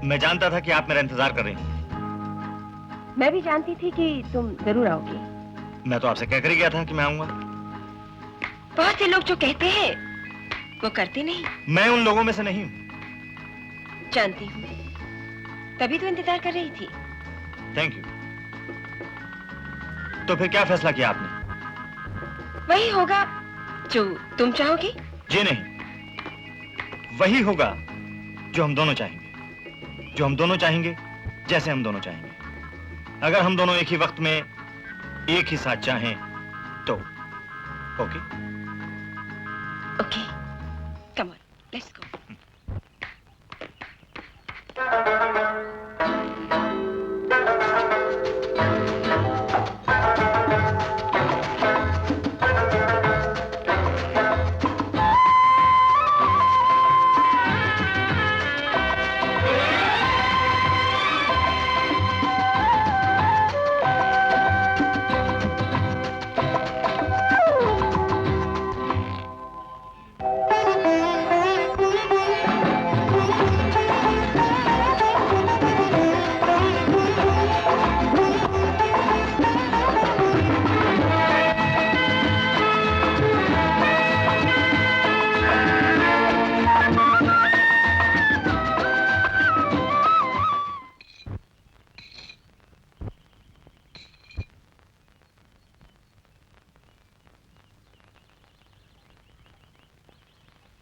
मैं जानता था कि आप मेरा इंतजार कर रही हैं। मैं भी जानती थी कि तुम जरूर आओगे। मैं तो आपसे कहकर ही गया था कि मैं आऊंगा। बहुत से लोग जो कहते हैं वो करते नहीं। मैं उन लोगों में से नहीं हूं। जानती हूँ, तभी तो इंतजार कर रही थी। Thank you. तो फिर क्या फैसला किया आपने? वही होगा जो तुम चाहोगे। जी नहीं, वही होगा जो हम दोनों चाहेंगे। जो हम दोनों चाहेंगे, जैसे हम दोनों चाहेंगे। अगर हम दोनों एक ही वक्त में एक ही साथ चाहें तो okay. Okay, come on, let's go.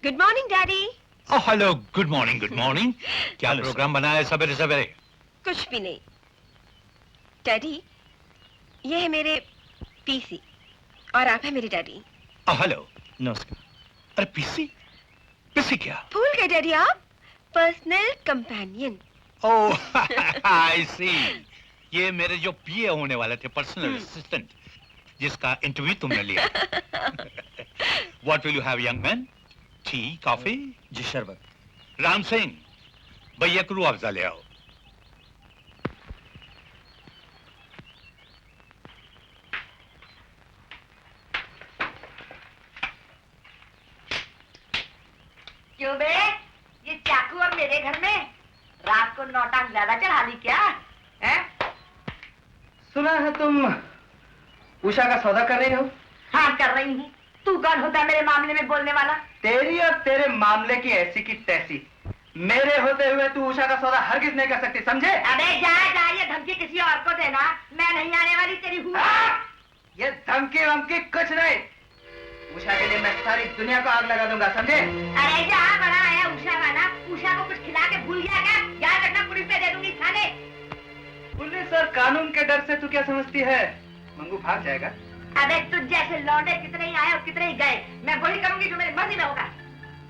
Good morning daddy. Oh hello, good morning, good morning. क्या प्रोग्राम बनाया है सवेरे सवेरे? कुछ भी नहीं डैडी, ये है मेरे पीसी और आप है मेरे डैडी। ओह हेलो, नमस्कार। अरे पीसी? पीसी क्या? भूल गए डैडी आप? Personal companion. Oh I see. ये मेरे जो पीए होने वाले थे, पर्सनल असिस्टेंट, जिसका इंटरव्यू तुमने लिया। What will you have young man? Tea, coffee? जी शरबत। राम सिंह, भैया को रूह अफ़ज़ा ले आओ। क्यों बे, ये चाकू अब मेरे घर में? रात को नौटांग ज्यादा चढ़ा ली क्या? हैं? सुना है तुम उषा का सौदा कर रही हो? हाँ कर रही हूँ। तू कौन होता है मेरे मामले में बोलने वाला? तेरी और तेरे मामले की ऐसी की तैसी। मेरे होते हुए तू उषा का सौदा हरगिज नहीं कर सकती, समझे? अबे जा जा, ये धमकी किसी और को देना, मैं नहीं आने वाली तेरी हुआ। ये धमकी वमकी कुछ नहीं। उषा के लिए मैं सारी दुनिया को आग लगा दूंगा, समझे? अरे जा, बड़ा आया उषा वाला। उषा को कुछ खिला के भूल गया क्या? याद रखना, पुलिस पे दे दूंगी थाने। पुलिस और कानून के डर से तू क्या समझती है? मंगू भाग जाएगा। अबे तुझ जैसे लौंडे कितने ही आए और कितने ही गए, मैं वही करूंगी जो मेरी मर्जी में होगा।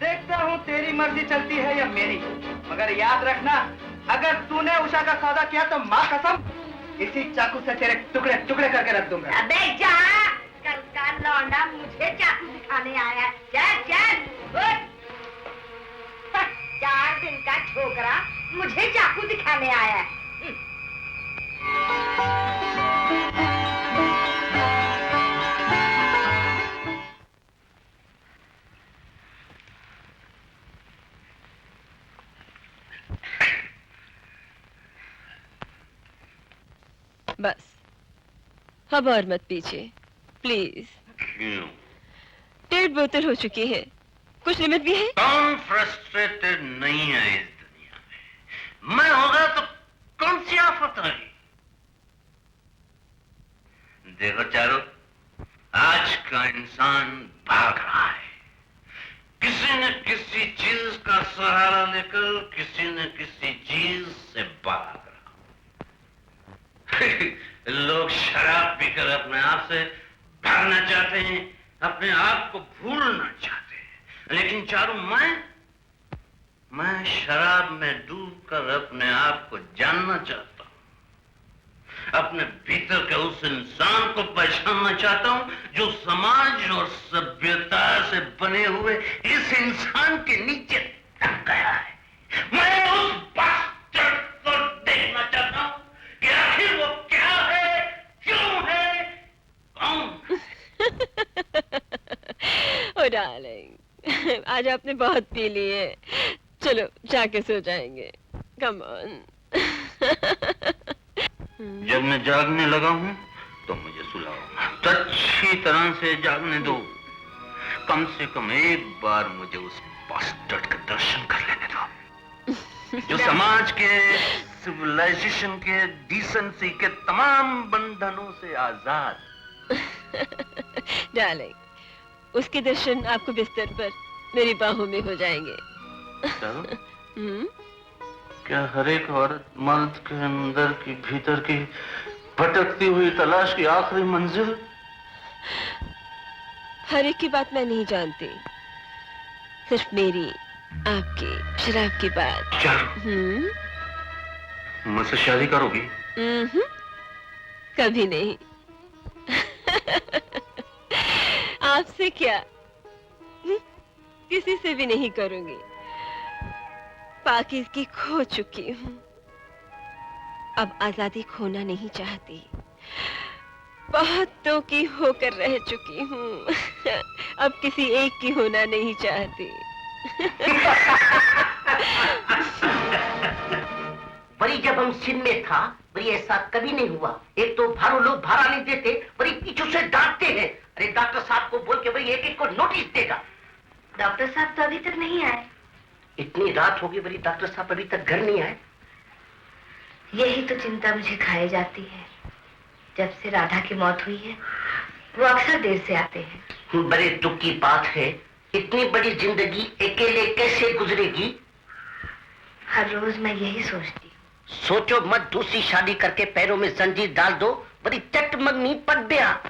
देखता हूँ तेरी मर्जी चलती है या मेरी, मगर याद रखना, अगर तूने उषा का सौदा किया तो माँ कसम इसी चाकू से तेरे टुकड़े टुकड़े करके रख दूंगा। अबे जा, कल का लौंडा मुझे चाकू दिखाने आया। चल चल उठ। 4 दिन का छोकरा मुझे चाकू दिखाने आया है। बस अब और मत पीछे प्लीज। क्यों? 1.5 बोतल हो चुकी है, कुछ लिमिट भी है। कौन फ्रस्ट्रेटेड नहीं है इस दुनिया में? मैं होगा तो कौन सी आफत रही? देखो चारों, आज का इंसान भाग रहा है, किसी न किसी चीज का सहारा लेकर किसी न किसी चीज से भाग रहा। लोग शराब पीकर अपने आप से भागना चाहते हैं, अपने आप को भूलना चाहते हैं, लेकिन चारों मैं शराब में डूबकर अपने आप को जानना चाहता हूं, अपने भीतर के उस इंसान को पहचानना चाहता हूं जो समाज और सभ्यता से बने हुए इस इंसान के नीचे दब गया है। मैं उस बास्टर्ड को देखना चाहता हूं कि आखिर वो क्या है, क्यों है, कौन? ओ डार्लिंग, आज आपने बहुत पी ली है, चलो जाके सो जाएंगे। Come on. जब मैं जागने लगा हूँ तो मुझे सुलाओ, तो अच्छी तरह से जागने दो। कम से कम एक बार मुझे उस बास्टर्ड का दर्शन कर लेने दो, जो समाज के, सिविलाइजेशन के, डिसेंसी के तमाम बंधनों से आजाद। डार्लिंग, उसके दर्शन आपको बिस्तर पर मेरी बाहों में हो जाएंगे। क्या हर एक औरत मर्द के अंदर की, भीतर की भटकती हुई तलाश की आखिरी मंजिल? हर एक की बात मैं नहीं जानती, सिर्फ मेरी, आपकी, शराब की बात। मुझसे शादी करोगी? कभी नहीं। आपसे क्या, किसी से भी नहीं करूंगी। पाकीज़गी खो चुकी हूँ, अब आजादी खोना नहीं चाहती। बहुतों की होकर रह चुकी हूँ, अब किसी एक की होना नहीं चाहती। बड़ी जब हम सिंध में था, बड़ी ऐसा कभी नहीं हुआ। एक तो भारो लोग भाड़ा नहीं देते, बड़ी पीछे से डांटते हैं। अरे डॉक्टर साहब को बोल के बड़ी एक एक को नोटिस देगा। डॉक्टर साहब तो अभी तक नहीं आए। इतनी रात होगी, बड़ी डॉक्टर साहब अभी तक घर नहीं आए। यही तो चिंता मुझे खाए जाती है। जब से राधा की मौत हुई है, वो अक्सर देर से आते हैं। बड़े दुख की बात है, इतनी बड़ी जिंदगी अकेले कैसे गुजरेगी? हर रोज मैं यही सोचती हूँ। सोचो मत, दूसरी शादी करके पैरों में जंजीर डाल दो, बड़ी चटमंगनी पड़ गया।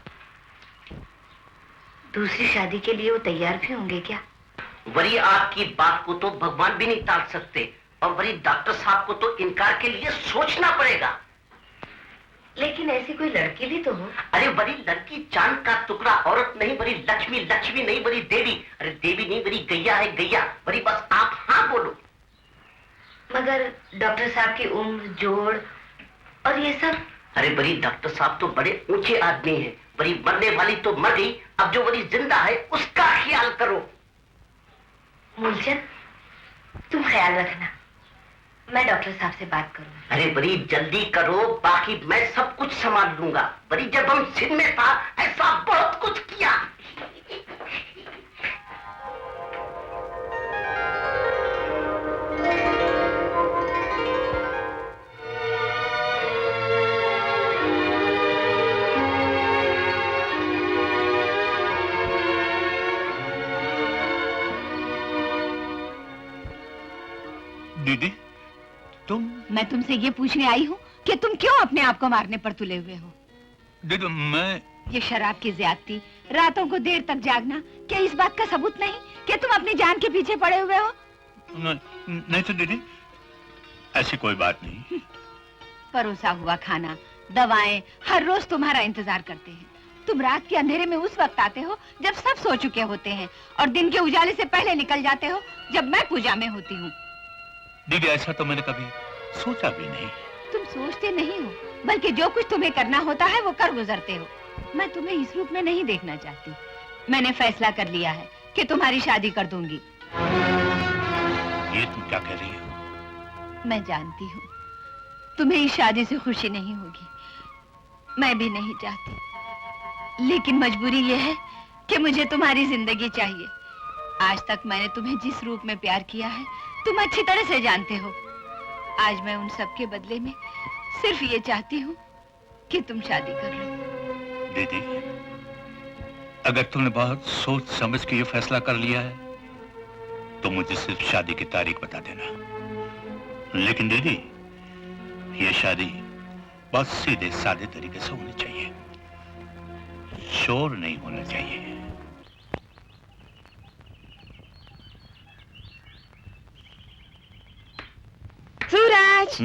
दूसरी शादी के लिए वो तैयार भी होंगे क्या? वरी आपकी बात को तो भगवान भी नहीं टाल सकते, और वरी डॉक्टर साहब को तो इनकार के लिए सोचना पड़ेगा। लेकिन ऐसी कोई लड़की भी तो हो। अरे बड़ी लड़की चांद का टुकड़ा, औरत नहीं, बड़ी लक्ष्मी, लक्ष्मी नहीं, बड़ी देवी। अरे देवी नहीं, बड़ी गैया है, गैया। बड़ी बस आप हाँ बोलो। मगर डॉक्टर साहब की उम्र, जोड़ और ये सब। अरे बड़ी डॉक्टर साहब तो बड़े ऊंचे आदमी हैं। बड़ी मरने वाली तो मर गई, अब जो बड़ी जिंदा है उसका ख्याल करो। मूलचंद, तुम ख्याल रखना, मैं डॉक्टर साहब से बात करूँ। अरे बड़ी जल्दी करो, बाकी मैं सब कुछ संभाल लूंगा। बड़ी जब हम सिंध में था, ऐसा बहुत कुछ किया। दीदी, मैं तुमसे ये पूछने आई हूँ कि तुम क्यों अपने आप को मारने पर तुले हुए हो? दीदी मैं ये शराब की ज्यादती, रातों को देर तक जागना, क्या इस बात का सबूत नहीं कि तुम अपनी जान के पीछे पड़े हुए हो? नहीं तो दीदी, ऐसी कोई बात नहीं। परोसा हुआ खाना, दवाएं हर रोज तुम्हारा इंतजार करते हैं। तुम रात के अंधेरे में उस वक्त आते हो जब सब सो चुके होते हैं, और दिन के उजाले से पहले निकल जाते हो जब मैं पूजा में होती हूँ। दीदी ऐसा तो मैंने कभी सोचा भी नहीं। तुम सोचते नहीं हो, बल्कि जो कुछ तुम्हें करना होता है वो कर गुजरते हो। मैं तुम्हें इस रूप में नहीं देखना चाहती। मैंने फैसला कर लिया है कि तुम्हारी शादी कर दूंगी। ये तुम क्या कह रही हो? मैं जानती हूँ तुम्हें इस शादी से खुशी नहीं होगी, मैं भी नहीं चाहती, लेकिन मजबूरी ये है कि मुझे तुम्हारी जिंदगी चाहिए। आज तक मैंने तुम्हें जिस रूप में प्यार किया है तुम अच्छी तरह से जानते हो। आज मैं उन सब के बदले में सिर्फ ये चाहती हूँ कि तुम शादी कर लो। दीदी, अगर तुमने बहुत सोच समझ के ये फैसला कर लिया है तो मुझे सिर्फ शादी की तारीख बता देना। लेकिन दीदी, ये शादी बहुत सीधे सादे तरीके से होनी चाहिए, शोर नहीं होना चाहिए। सूरज!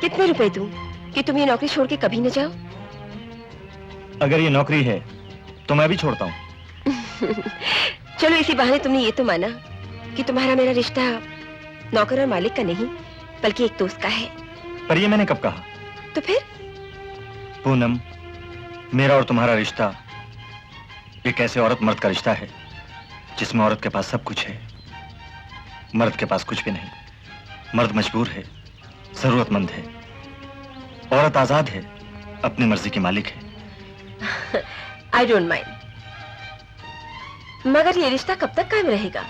कितने रुपए दूं कि तुम ये नौकरी छोड़ के कभी न जाओ? अगर ये नौकरी है तो मैं भी छोड़ता हूँ। चलो इसी बहाने तुमने ये तो माना कि तुम्हारा मेरा रिश्ता नौकर और मालिक का नहीं बल्कि एक दोस्त का है। पर ये मैंने कब कहा? तो फिर? पूनम, मेरा और तुम्हारा रिश्ता एक ऐसे औरत मर्द का रिश्ता है जिसमें औरत के पास सब कुछ है, मर्द के पास कुछ भी नहीं। मर्द मजबूर है, जरूरतमंद है, औरत आजाद है, अपनी मर्जी की मालिक है। आई डोंट माइंड, मगर ये रिश्ता कब तक कायम रहेगा?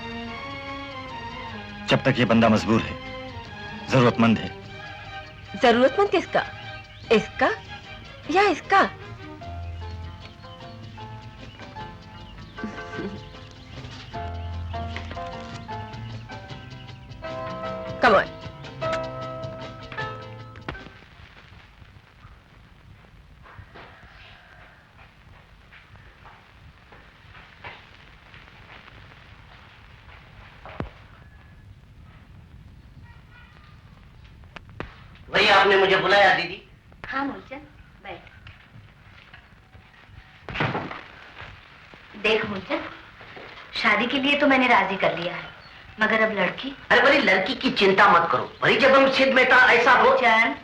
जब तक ये बंदा मजबूर है, जरूरतमंद है। जरूरतमंद किसका? इसका या इसका? Come on. वही आपने मुझे बुलाया दीदी? हाँ मूलचंद, बैठ। देख मूलचंद, शादी के लिए तो मैंने राजी कर लिया है, मगर अब लड़की। अरे बड़ी लड़की की चिंता मत करो, बड़ी जब हम सिद्ध में था ऐसा हो। मूलचंद,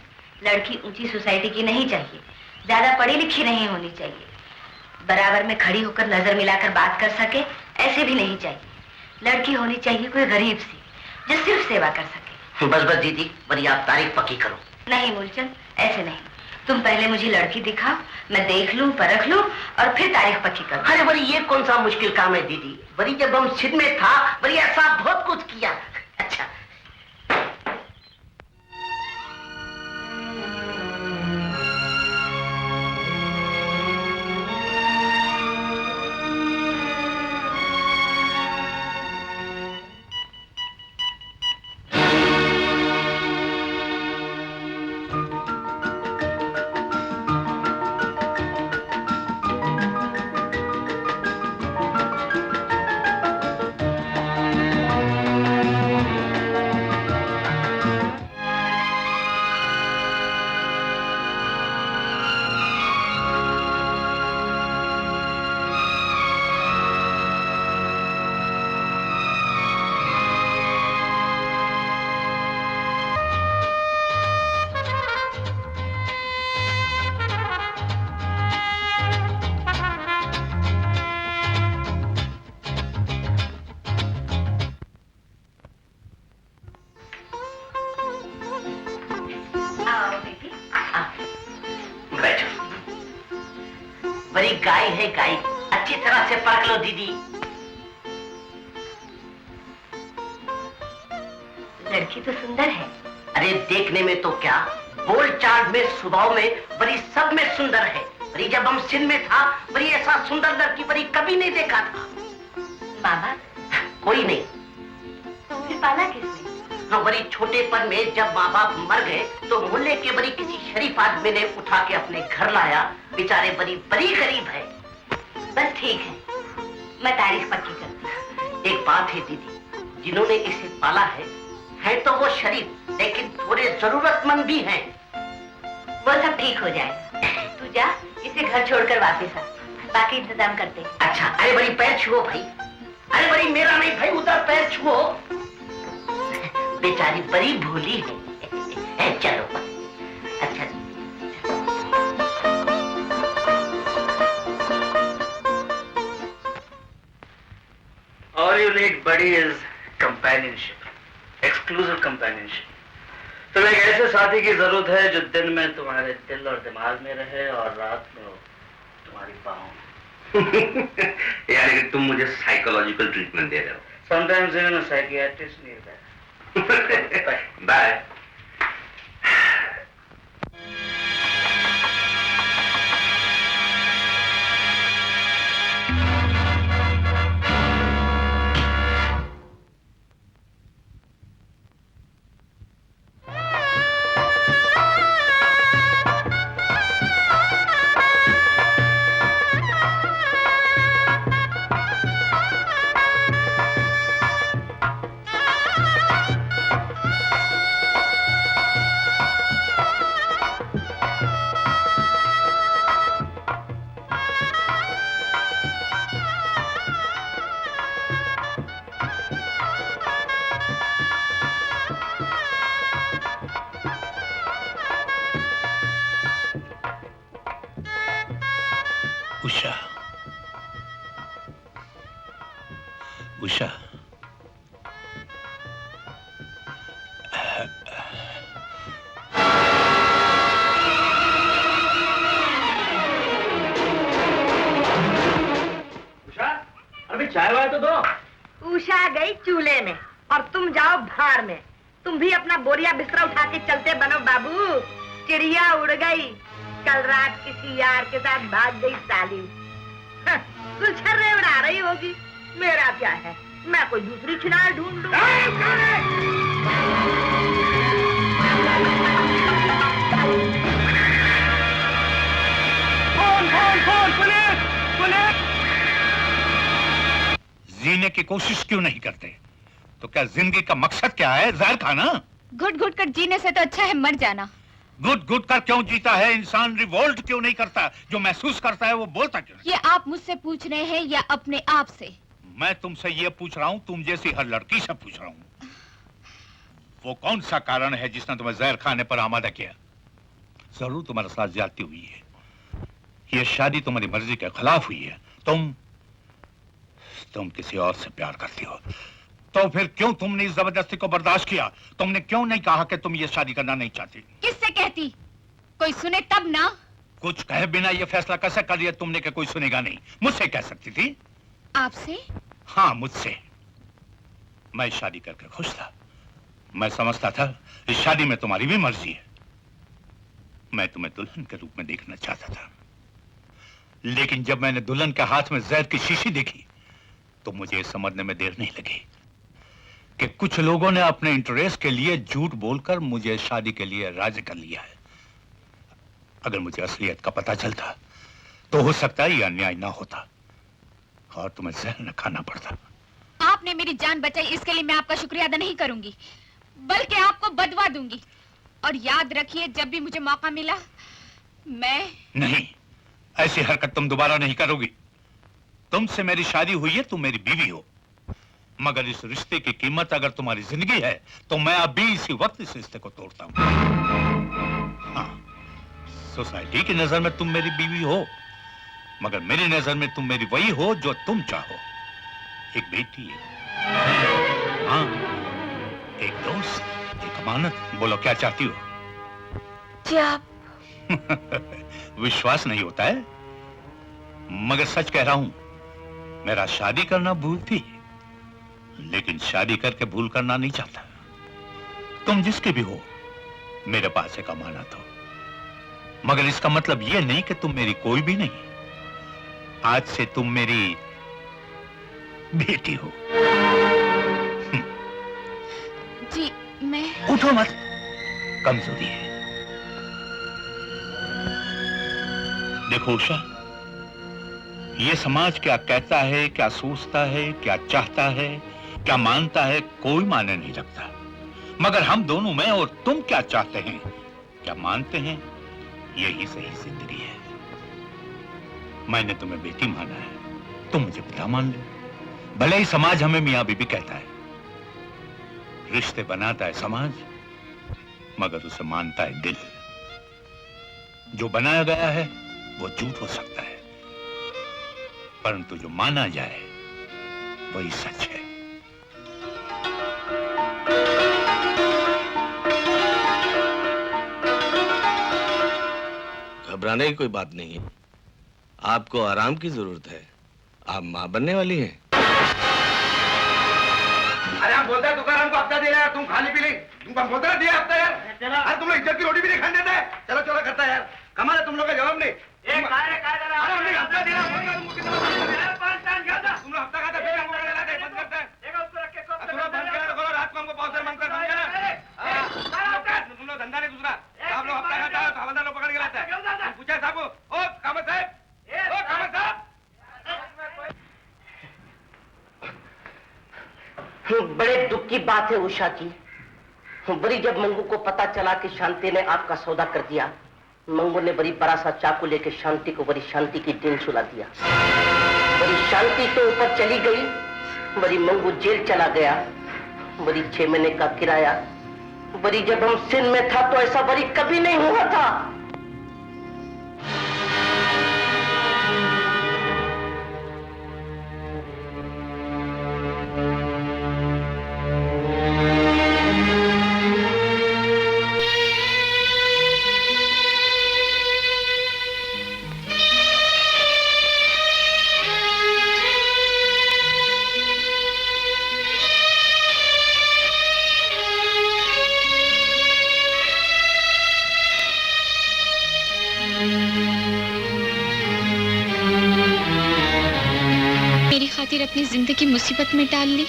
लड़की ऊंची सोसाइटी की नहीं चाहिए, ज्यादा पढ़ी लिखी नहीं होनी चाहिए, बराबर में खड़ी होकर नजर मिलाकर बात कर सके ऐसे भी नहीं चाहिए। लड़की होनी चाहिए कोई गरीब सी, जो सिर्फ सेवा कर सके। बस बस दीदी, बड़ी आप तारीफ पक्की करो। नहीं मूलचंद, ऐसे नहीं, तुम पहले मुझे लड़की दिखाओ, मैं देख लूं, परख लूं और फिर तारीफ पक्की करूं। अरे बड़ी ये कौन सा मुश्किल काम है दीदी, बड़ी जब हम सिद्ध में था बड़ी ऐसा बहुत कुछ किया। अच्छा बड़ी गाय है गाय, अच्छी तरह से परख लो दीदी। लड़की तो सुंदर है। अरे देखने में तो क्या, बोल चाल में, स्वभाव में, बड़ी सब में सुंदर है। बड़ी जब हम सिंध में था बड़ी ऐसा सुंदर लड़की बड़ी कभी नहीं देखा था। बाबा? कोई नहीं। फिर पाला किसने? हाँ, बड़ी छोटेपन में जब माँ बाप मर गए तो मोहल्ले के बड़ी किसी शरीफ आदमी ने उठा के अपने घर लाया। बेचारे बड़ी बड़ी गरीब है। बस ठीक है, मैं तारीफ पक्की करती। एक बात है दीदी, जिन्होंने इसे पाला है तो वो शरीफ, लेकिन थोड़े जरूरतमंद भी हैं। वो सब ठीक हो जाएगा, तू जा, इसे घर छोड़कर वापस आ, बाकी इंतजाम करते हैं। अच्छा, अरे बड़ी पैर छुओ भाई, अरे बड़ी मेरा नहीं भाई, उधर पैर छुओ। बेचारी बड़ी भोली है। चलो अच्छा। All you need, buddy, is companionship, exclusive companionship. तुम्हें एक ऐसे साथी की जरूरत है जो दिन में तुम्हारे दिल और दिमाग में रहे और रात में तुम्हारी बाहों। यानी कि तुम मुझे साइकोलॉजिकल ट्रीटमेंट दे रहे हो। Sometimes even a psychiatrist needs that. Bye. Usha, Usha, अभी चाय वाय तो दो। उषा गई चूल्हे में और तुम जाओ भाड़ में। तुम भी अपना बोरिया बिस्तरा उठा के चलते बनो बाबू। चिड़िया उड़ गई, कल रात किसी यार के साथ भाग गई साली। गुलछर्रे उड़ा रही होगी, मेरा क्या है, मैं कोई दूसरी छिनार ढूंढ लूं। पुलिस! जीने की कोशिश क्यों नहीं करते? तो क्या जिंदगी का मकसद क्या है? जहर खाना? घुट घुट कर जीने से तो अच्छा है मर जाना। घुट घुट कर क्यों जीता है इंसान? रिवोल्ट क्यों नहीं करता? जो महसूस करता है वो बोलता क्यों नहीं? ये आप मुझसे पूछ रहे हैं या अपने आप से? मैं तुमसे ये पूछ रहा हूँ, तुम जैसी हर लड़की से पूछ रहा हूँ। वो कौन सा कारण है जिसने तुम्हें जहर खाने पर आमादा किया? जरूर तुम्हारे साथ ज्यादती हुई है। ये शादी तुम्हारी मर्जी के खिलाफ हुई है। तुम किसी और से प्यार करती हो, तो फिर क्यों तुमने इस जबरदस्ती को बर्दाश्त किया? तुमने क्यों नहीं कहा कि तुम ये शादी करना नहीं चाहती? किससे कहती? कोई सुने तब ना। कुछ कहे बिना ये फैसला कैसे कर लिया तुमने कि कोई सुनेगा नहीं? मुझसे कह सकती थी। आपसे? हाँ, मुझसे। मैं शादी करके खुश था। मैं समझता था इस शादी में तुम्हारी भी मर्जी है। मैं तुम्हें दुल्हन के रूप में देखना चाहता था, लेकिन जब मैंने दुल्हन के हाथ में जहर की शीशी देखी तो मुझे समझने में देर नहीं लगी कि कुछ लोगों ने अपने इंटरेस्ट के लिए झूठ बोलकर मुझे शादी के लिए राजी कर लिया है। अगर मुझे असलियत का पता चलता तो हो सकता है ये अन्याय ना होता और तुम्हें जहर न खाना पड़ता। आपने मेरी जान बचाई, इसके लिए मैं आपका शुक्रिया अदा नहीं करूंगी, बल्कि आपको बदवा दूंगी। और याद रखिए, जब भी मुझे मौका मिला मैं नहीं, ऐसी हरकत तुम दोबारा नहीं करोगी। तुमसे मेरी शादी हुई है, तुम मेरी बीवी हो, मगर इस रिश्ते की कीमत अगर तुम्हारी जिंदगी है तो मैं अभी इसी वक्त इस रिश्ते को तोड़ता हूं। हाँ, सोसाइटी की नजर में तुम मेरी बीवी हो, मगर मेरी नजर में तुम मेरी वही हो जो तुम चाहो। एक बेटी है, हाँ, एक दोस्त, एक अमानत। बोलो क्या चाहती हो? जी आप विश्वास नहीं होता है, मगर सच कह रहा हूं। मेरा शादी करना भूल थी, लेकिन शादी करके भूल करना नहीं चाहता। तुम जिसके भी हो, मेरे पास एक अमानत हो, मगर इसका मतलब यह नहीं कि तुम मेरी कोई भी नहीं। आज से तुम मेरी बेटी हो। जी मैं। उठो मत, कमजोरी है। देखो उषा, ये समाज क्या कहता है, क्या सोचता है, क्या चाहता है, क्या मानता है, कोई माने नहीं रखता, मगर हम दोनों में और तुम क्या चाहते हैं, क्या मानते हैं, यही सही जिंदगी है। मैंने तुम्हें बेटी माना है, तुम मुझे पिता मान लो। भले ही समाज हमें मियां बीबी कहता है, रिश्ते बनाता है समाज, मगर उसे मानता है दिल। जो बनाया गया है वो झूठ हो सकता है, परंतु जो माना जाए वही सच है। घबराने की कोई बात नहीं है। आपको आराम की जरूरत है। आप मां बनने वाली हैं। अरे हम बोलते हैं दुकान को हफ्ता दे रहे हैं, तुम खाली पी ली। तुमको हम बोलते हैं दिया हफ्ता यार। अरे तुम लोग इज्जत की रोटी भी नहीं खाने देते। चलो चलो करता है यार, कमाल है तुम लोग का जवाब नहीं। अरे हमने हफ्ता दे रहा, तुम लोग हफ्ता खाता फिर हमको कहलाते बंद करते हैं। तुम लोग बंद कर रखो, रात को हमको बहुत मन कर तुम लोग धंधा नहीं दूसरा। आप लोग हफ्ता खाता है तो हवलदार लोग पकड़ के लाते हैं। पूछा साहब, ओ कामत साहब, ओ कामत साहब। बड़े दुख की बात है उषा जी। बड़ी जब मंगू को पता चला कि शांति ने आपका सौदा कर दिया, मंगू ने बड़ी बड़ा सा चाकू लेके शांति को बड़ी शांति की दिन सुला दिया। बड़ी शांति तो ऊपर चली गई, बड़ी मंगू जेल चला गया। बड़ी 6 महीने का किराया। बड़ी जब हम सिंध में था तो ऐसा बड़ी कभी नहीं हुआ था। आखिर अपनी जिंदगी मुसीबत में डाल ली?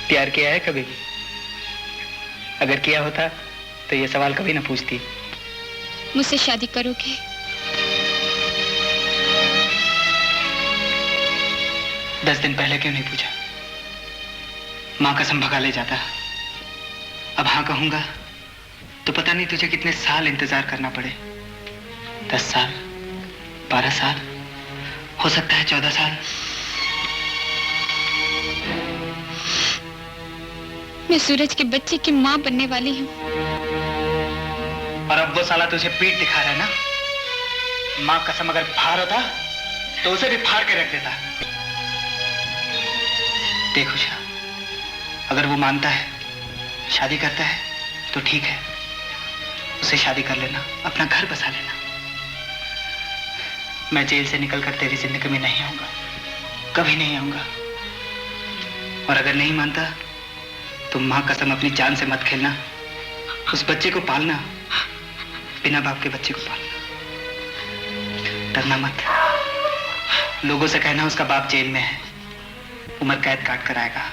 प्यार किया है कभी? अगर किया होता तो ये सवाल कभी ना पूछती। मुझसे शादी करोगे? दस दिन पहले क्यों नहीं पूछा? माँ कसम भगा ले जाता। अब हाँ कहूंगा तो पता नहीं तुझे कितने साल इंतजार करना पड़े। 10 साल, 12 साल, हो सकता है 14 साल। मैं सूरज के बच्चे की माँ बनने वाली हूँ। और अब वो साला तुझे पीठ दिखा रहा है ना? माँ कसम अगर फाड़ होता तो उसे भी फाड़ के रख देता। देख उषा, अगर वो मानता है, शादी करता है तो ठीक है, उसे शादी कर लेना, अपना घर बसा लेना। मैं जेल से निकलकर तेरी जिंदगी में नहीं आऊंगा, कभी नहीं आऊंगा। और अगर नहीं मानता तो माँ कसम अपनी जान से मत खेलना। उस बच्चे को पालना, बिना बाप के बच्चे को पालना। डरना मत। लोगों से कहना उसका बाप जेल में है, उम्र कैद काट कर आएगा।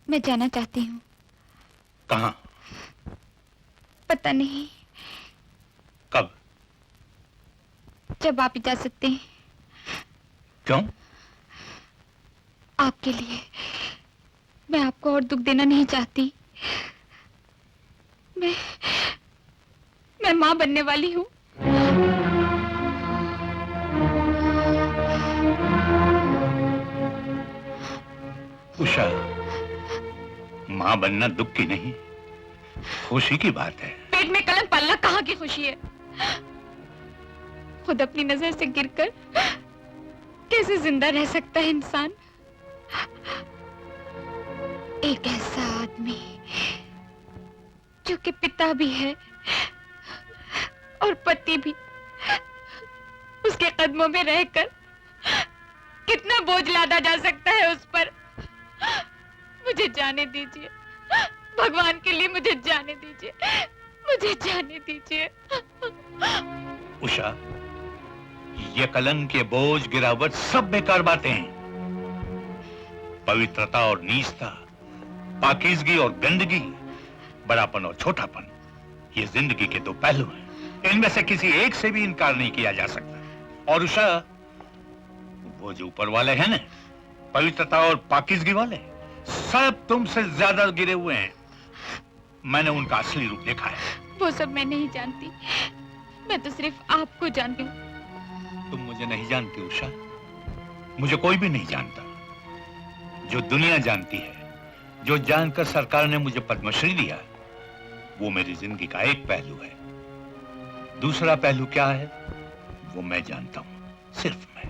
मैं जाना चाहती हूँ। कहाँ? पता नहीं। कब? जब आप इजाजत दें। क्यों? आपके लिए। मैं आपको और दुख देना नहीं चाहती। मैं माँ बनने वाली हूँ। उषा, माँ बनना दुख की नहीं, खुशी की बात है। पेट में कलम पलना कहाँ की खुशी है? खुद अपनी नजर से गिरकर कैसे जिंदा रह सकता है इंसान? एक ऐसा आदमी जो कि पिता भी है और पति भी, उसके कदमों में रहकर कितना बोझ लादा जा सकता है उस पर? मुझे जाने दीजिए, भगवान के लिए मुझे जाने दीजिए, मुझे जाने दीजिए। उषा, ये कलंक, ये बोझ, गिरावट सब बेकार बातें हैं। पवित्रता और नीचता, पाकीज़गी और गंदगी, बड़ापन और छोटापन, ये जिंदगी के दो पहलू हैं। इनमें से किसी एक से भी इनकार नहीं किया जा सकता। और उषा, वो जो ऊपर वाले हैं ना, पवित्रता और पाकीज़गी वाले, सब तुमसे ज्यादा गिरे हुए हैं। मैंने उनका असली रूप देखा है। वो सब मैं नहीं जानती, मैं तो सिर्फ आपको जानती हूँ। तुम मुझे नहीं जानती उषा, मुझे कोई भी नहीं जानता। जो दुनिया जानती है, जो जानकर सरकार ने मुझे पद्मश्री दिया, वो मेरी जिंदगी का एक पहलू है। दूसरा पहलू क्या है वो मैं जानता हूं, सिर्फ मैं।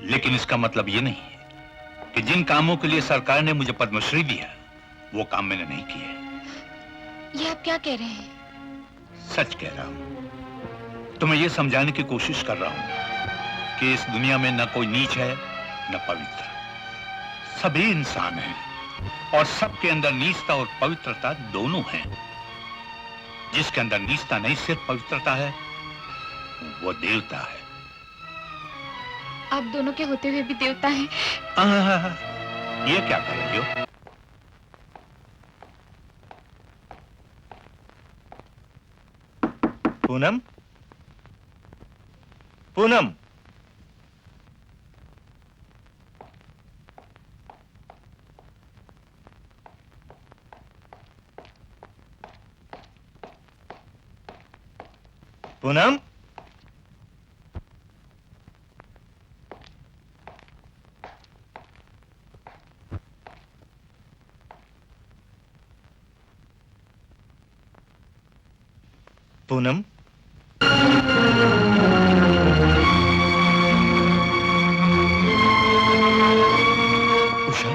लेकिन इसका मतलब ये नहीं है कि जिन कामों के लिए सरकार ने मुझे पद्मश्री दिया वो काम मैंने नहीं किए। ये आप क्या कह रहे हैं? सच कह रहा हूं। तुम्हें यह समझाने की कोशिश कर रहा हूं कि इस दुनिया में न कोई नीच है न पवित्र, सभी इंसान हैं और सबके अंदर नीचता और पवित्रता दोनों हैं। जिसके अंदर नीचता नहीं सिर्फ पवित्रता है, वो देवता है। आप दोनों के होते हुए भी देवता हैं। ये क्या कर रही हो? पूनम, पूनम, पूनम, पूनम, उषा,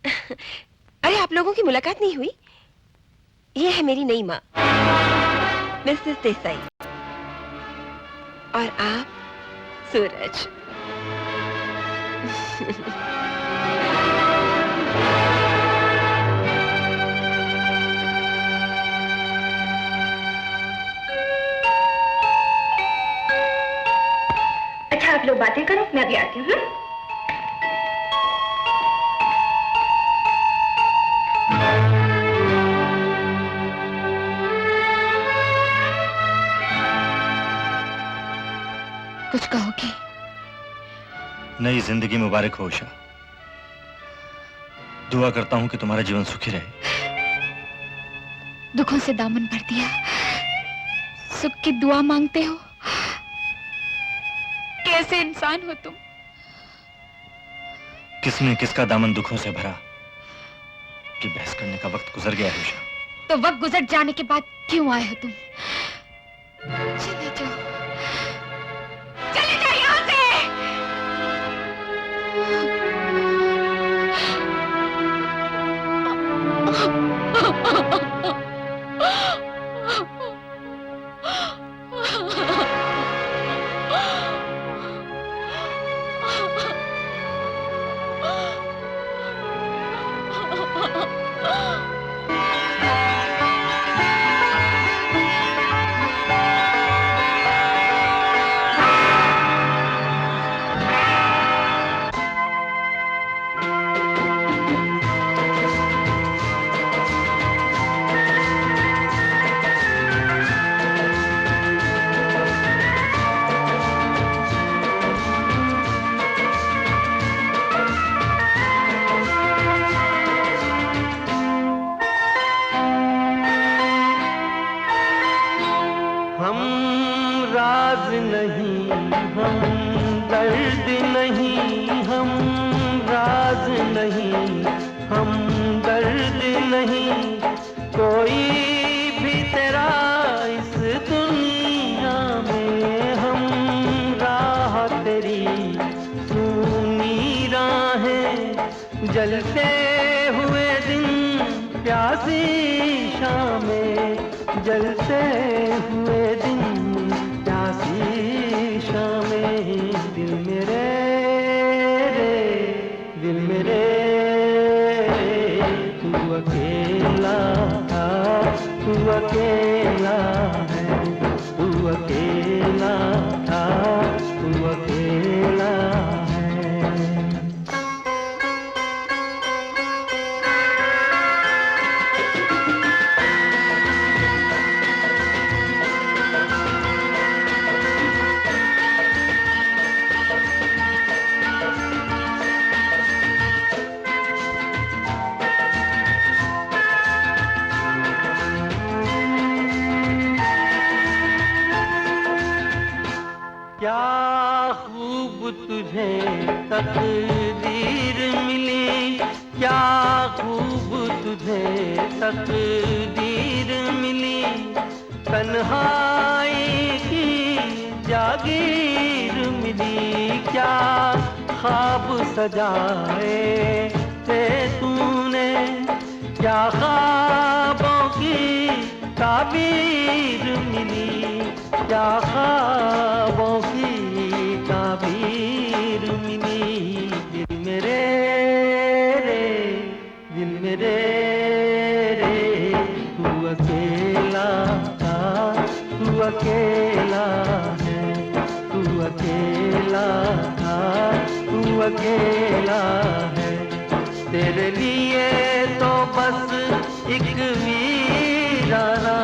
अरे आप लोगों की मुलाकात नहीं हुई? ये है मेरी नई माँ, मिसेस देसाई। और आप सूरज। अच्छा आप लोग बातें करो, मैं अभी आती हूँ। कुछ कहोगे? नई जिंदगी मुबारक हो उषा। दुआ करता हूं कि तुम्हारा जीवन सुखी रहे। दुखों से दामन भर दिया, सुख की दुआ मांगते हो? कैसे इंसान हो तुम? किसने किसका दामन दुखों से भरा कि बहस करने का वक्त गुजर गया है उषा। तो वक्त गुजर जाने के बाद क्यों आए हो तुम? चले जाओ, चले जाओ यहाँ से। जलते हुए दिन प्यासी शामें, जलते हुए दिन प्यासी शामें, दिल मेरे दिल मेरे तू अकेला तू अकेला है, तू अकेला तू अकेला तुझे तकदीर मिली, क्या खूब तुझे तकदीर मिली, तन्हाई की जागीर मिली, क्या ख्वाब सजाए थे तूने, क्या ख्वाबों की ताबीर मिली, क्या ख्वाबों की ताबीर मिली, दिल मेरे दिल मेरे तू अकेला तू अकेला है, तू अकेला तू अकेला है, तेरे लिए तो बस एक वीराना,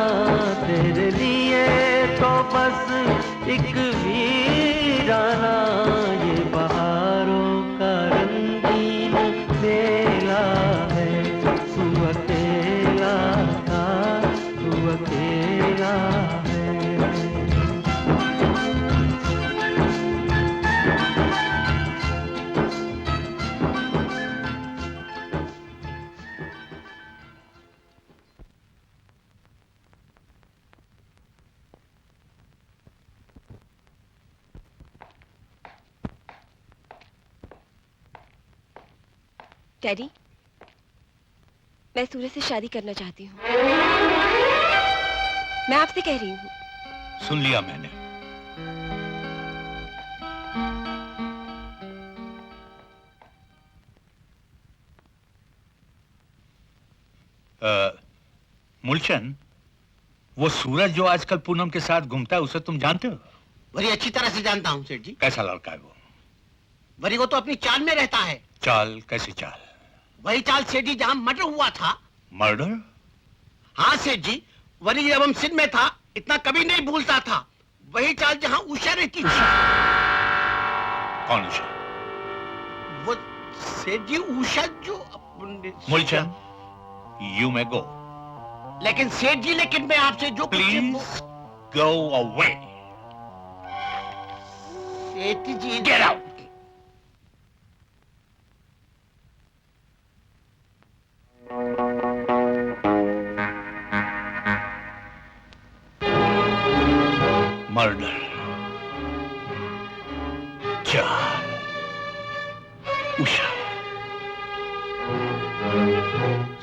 तेरे लिए तो बस एक वीराना, ये बहारों का रंगीन मेला है, तू अकेला तू अकेला है। डैडी, मैं सूरज से शादी करना चाहती हूँ। मैं आपसे कह रही हूँ। सुन लिया मैंने। मुलचंद, वो सूरज जो आजकल पूनम के साथ घूमता है उसे तुम जानते हो? बड़ी अच्छी तरह से जानता हूँ सेठ जी। कैसा लड़का है वो? वरी वो तो अपनी चाल में रहता है। चाल? कैसी चाल? वही चाल सेठ जी जहाँ मर्डर हुआ था। मर्डर? हाँ सेठ जी, वरी जब हम सिंध में था इतना कभी नहीं भूलता था। वही चाल जहाँ उषा रहती थी। कौन उषा? वो सेठ जी उषा जो मुलचंद, यू मे गो। लेकिन सेठ जी, लेकिन मैं आपसे जो प्लीज गो अवे। सेठ जी गेट आउट। मर्डर, चाल, उषा,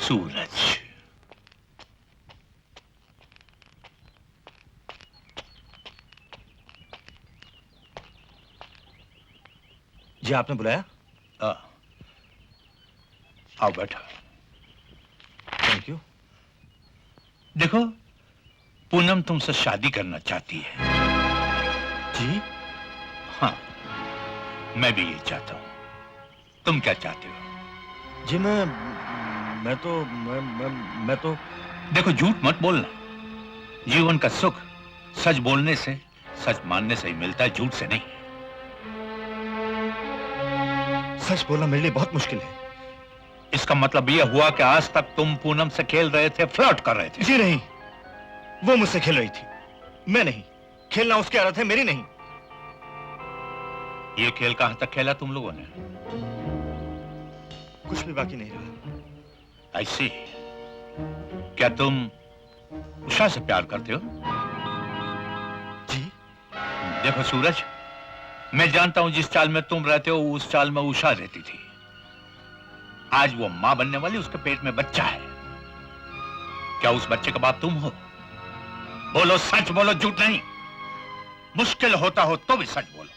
सूरज। जी आपने बुलाया? आओ बैठो। Thank you. देखो, पूनम तुमसे शादी करना चाहती है। जी? हाँ, मैं भी ये चाहता हूँ। तुम क्या चाहते हो? जी मैं तो देखो, झूठ मत बोलना। जीवन का सुख सच बोलने से, सच मानने से ही मिलता है, झूठ से नहीं। सच बोलना मेरे लिए बहुत मुश्किल है। इसका मतलब यह हुआ कि आज तक तुम पूनम से खेल रहे थे, फ्लर्ट कर रहे थे। जी नहीं, वो मुझसे खेल रही थी, मैं नहीं। खेलना उसकी आदत है, मेरी नहीं। ये खेल कहां तक खेला तुम लोगों ने? कुछ भी बाकी नहीं रहा। I see। क्या तुम उषा से प्यार करते हो? जी। देखो सूरज, मैं जानता हूं जिस चाल में तुम रहते हो उस चाल में उषा रहती थी। आज वो मां बनने वाली, उसके पेट में बच्चा है। क्या उस बच्चे का बाप तुम हो? बोलो, सच बोलो, झूठ नहीं। मुश्किल होता हो तो भी सच बोलो।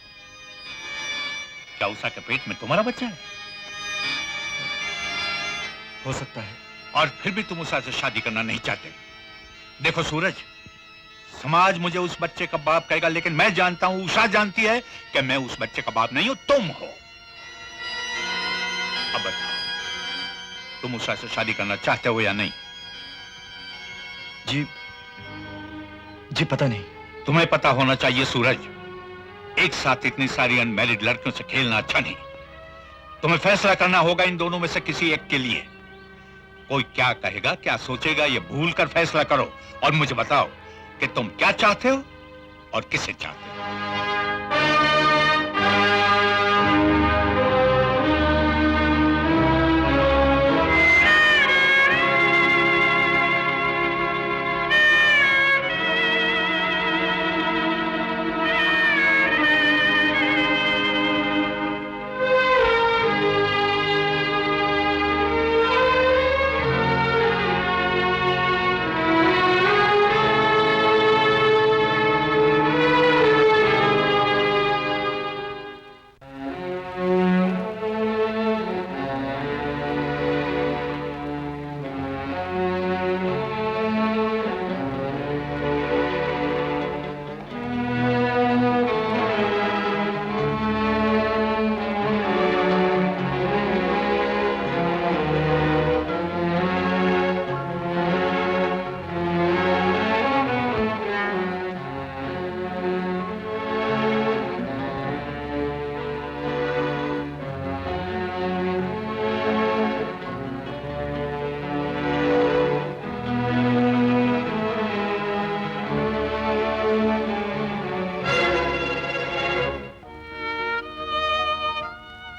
क्या उषा के पेट में तुम्हारा बच्चा है? हो सकता है। और फिर भी तुम उषा से शादी करना नहीं चाहते। देखो सूरज, समाज मुझे उस बच्चे का बाप कहेगा, लेकिन मैं जानता हूं, उषा जानती है कि मैं उस बच्चे का बाप नहीं हूं, तुम हो। अब बताओ, तुम उषा से शादी करना चाहते हो या नहीं? जी पता नहीं। तुम्हें पता होना चाहिए सूरज। एक साथ इतनी सारी अनमैरिड लड़कियों से खेलना अच्छा नहीं। तुम्हें फैसला करना होगा इन दोनों में से किसी एक के लिए। कोई क्या कहेगा, क्या सोचेगा, ये भूल कर फैसला करो और मुझे बताओ कि तुम क्या चाहते हो और किसे चाहते हो।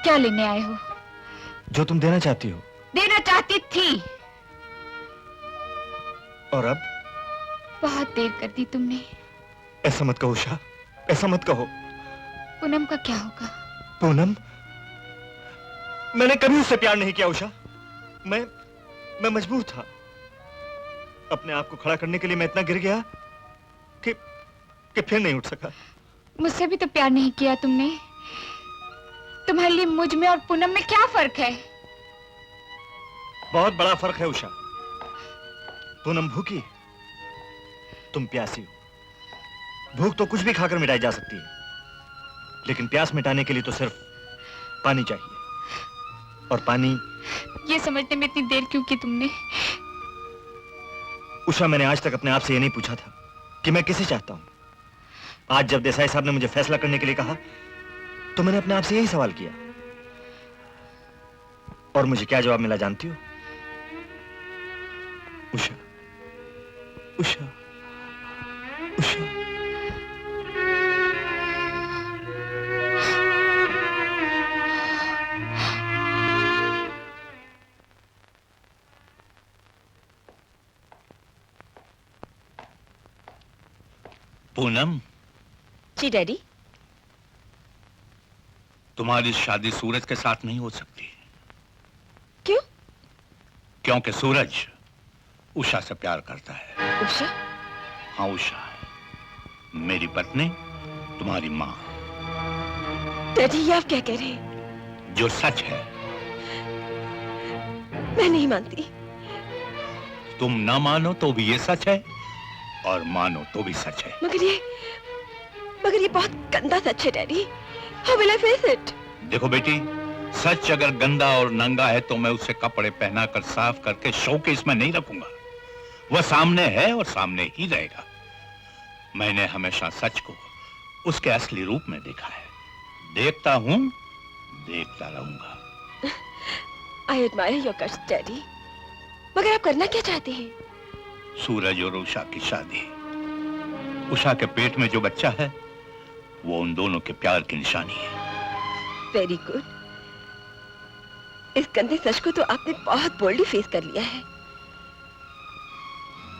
क्या लेने आए हो? जो तुम देना चाहती हो। देना चाहती थी। और अब? बहुत देर कर दी तुमने। ऐसा मत कहो उषा, ऐसा मत कहो। पूनम का क्या होगा? पूनम? मैंने कभी उससे प्यार नहीं किया उषा। मैं मजबूर था। अपने आप को खड़ा करने के लिए मैं इतना गिर गया कि फिर नहीं उठ सका। मुझसे भी तो प्यार नहीं किया तुमने। तुम्हारे लिए मुझ में और पूनम में क्या फर्क है? बहुत बड़ा फर्क है उषा। पूनम भूखी, तुम प्यासी हो। भूख तो कुछ भी खाकर मिटाई जा सकती है, लेकिन प्यास मिटाने के लिए तो सिर्फ पानी चाहिए। और पानी ये समझने में इतनी देर क्यों की तुमने? उषा, मैंने आज तक अपने आप से ये नहीं पूछा था कि मैं किसे चाहता हूं। आज जब देसाई साहब ने मुझे फैसला करने के लिए कहा तो मैंने अपने आप से यही सवाल किया। और मुझे क्या जवाब मिला जानती हो? उषा, उषा, उषा। पूनम। जी डैडी। तुम्हारी शादी सूरज के साथ नहीं हो सकती। क्यों? क्योंकि सूरज उषा से प्यार करता है। उषा? हाँ, उषा, मेरी पत्नी, तुम्हारी माँ। डैडी, ये आप क्या कह रहे हैं? जो सच है। मैं नहीं मानती। तुम ना मानो तो भी ये सच है, और मानो तो भी सच है। मगर ये बहुत गंदा सच है daddy. How will I face it? देखो बेटी, सच अगर गंदा और नंगा है तो मैं उसे कपड़े पहनाकर साफ करके शोकेस में नहीं रखूंगा। वह सामने है और सामने ही रहेगा। मैंने हमेशा सच को उसके असली रूप में देखा है, देखता हूं, देखता रहूंगा। I admire your guts, daddy. मगर आप करना क्या चाहते हैं? सूरज और उषा की शादी। उषा के पेट में जो बच्चा है वो उन दोनों के प्यार की निशानी है। Very good. इस गंदे सच को तो आपने बहुत बोल्डली फेस कर लिया है।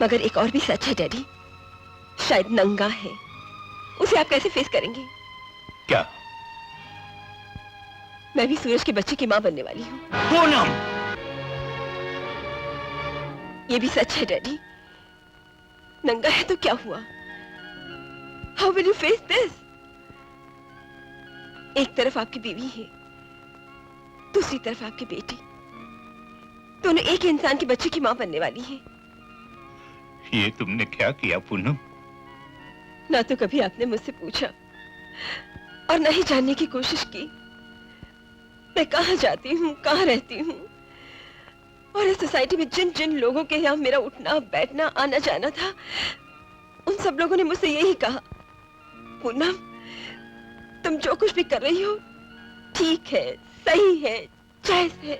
मगर एक और भी सच है डैडी, शायद नंगा है। उसे आप कैसे फेस करेंगे? क्या? मैं भी सूरज के बच्चे की मां बनने वाली हूँ। पूनम! ये भी सच है डैडी। नंगा है तो क्या हुआ? How will you face this? एक तरफ आपकी बीवी है, दूसरी तरफ आपकी बेटी। दोनों एक ही इंसान के बच्चे की मां बनने वाली हैं। ये तुमने क्या किया पूनम? ना तो कभी आपने मुझसे पूछा और ना ही जानने की कोशिश की मैं कहां जाती हूँ, कहां रहती हूँ, और इस सोसाइटी में जिन जिन लोगों के यहाँ मेरा उठना बैठना आना जाना था, उन सब लोगों ने मुझसे यही कहा, पूनम तुम जो कुछ भी कर रही हो ठीक है, सही है, जायज है।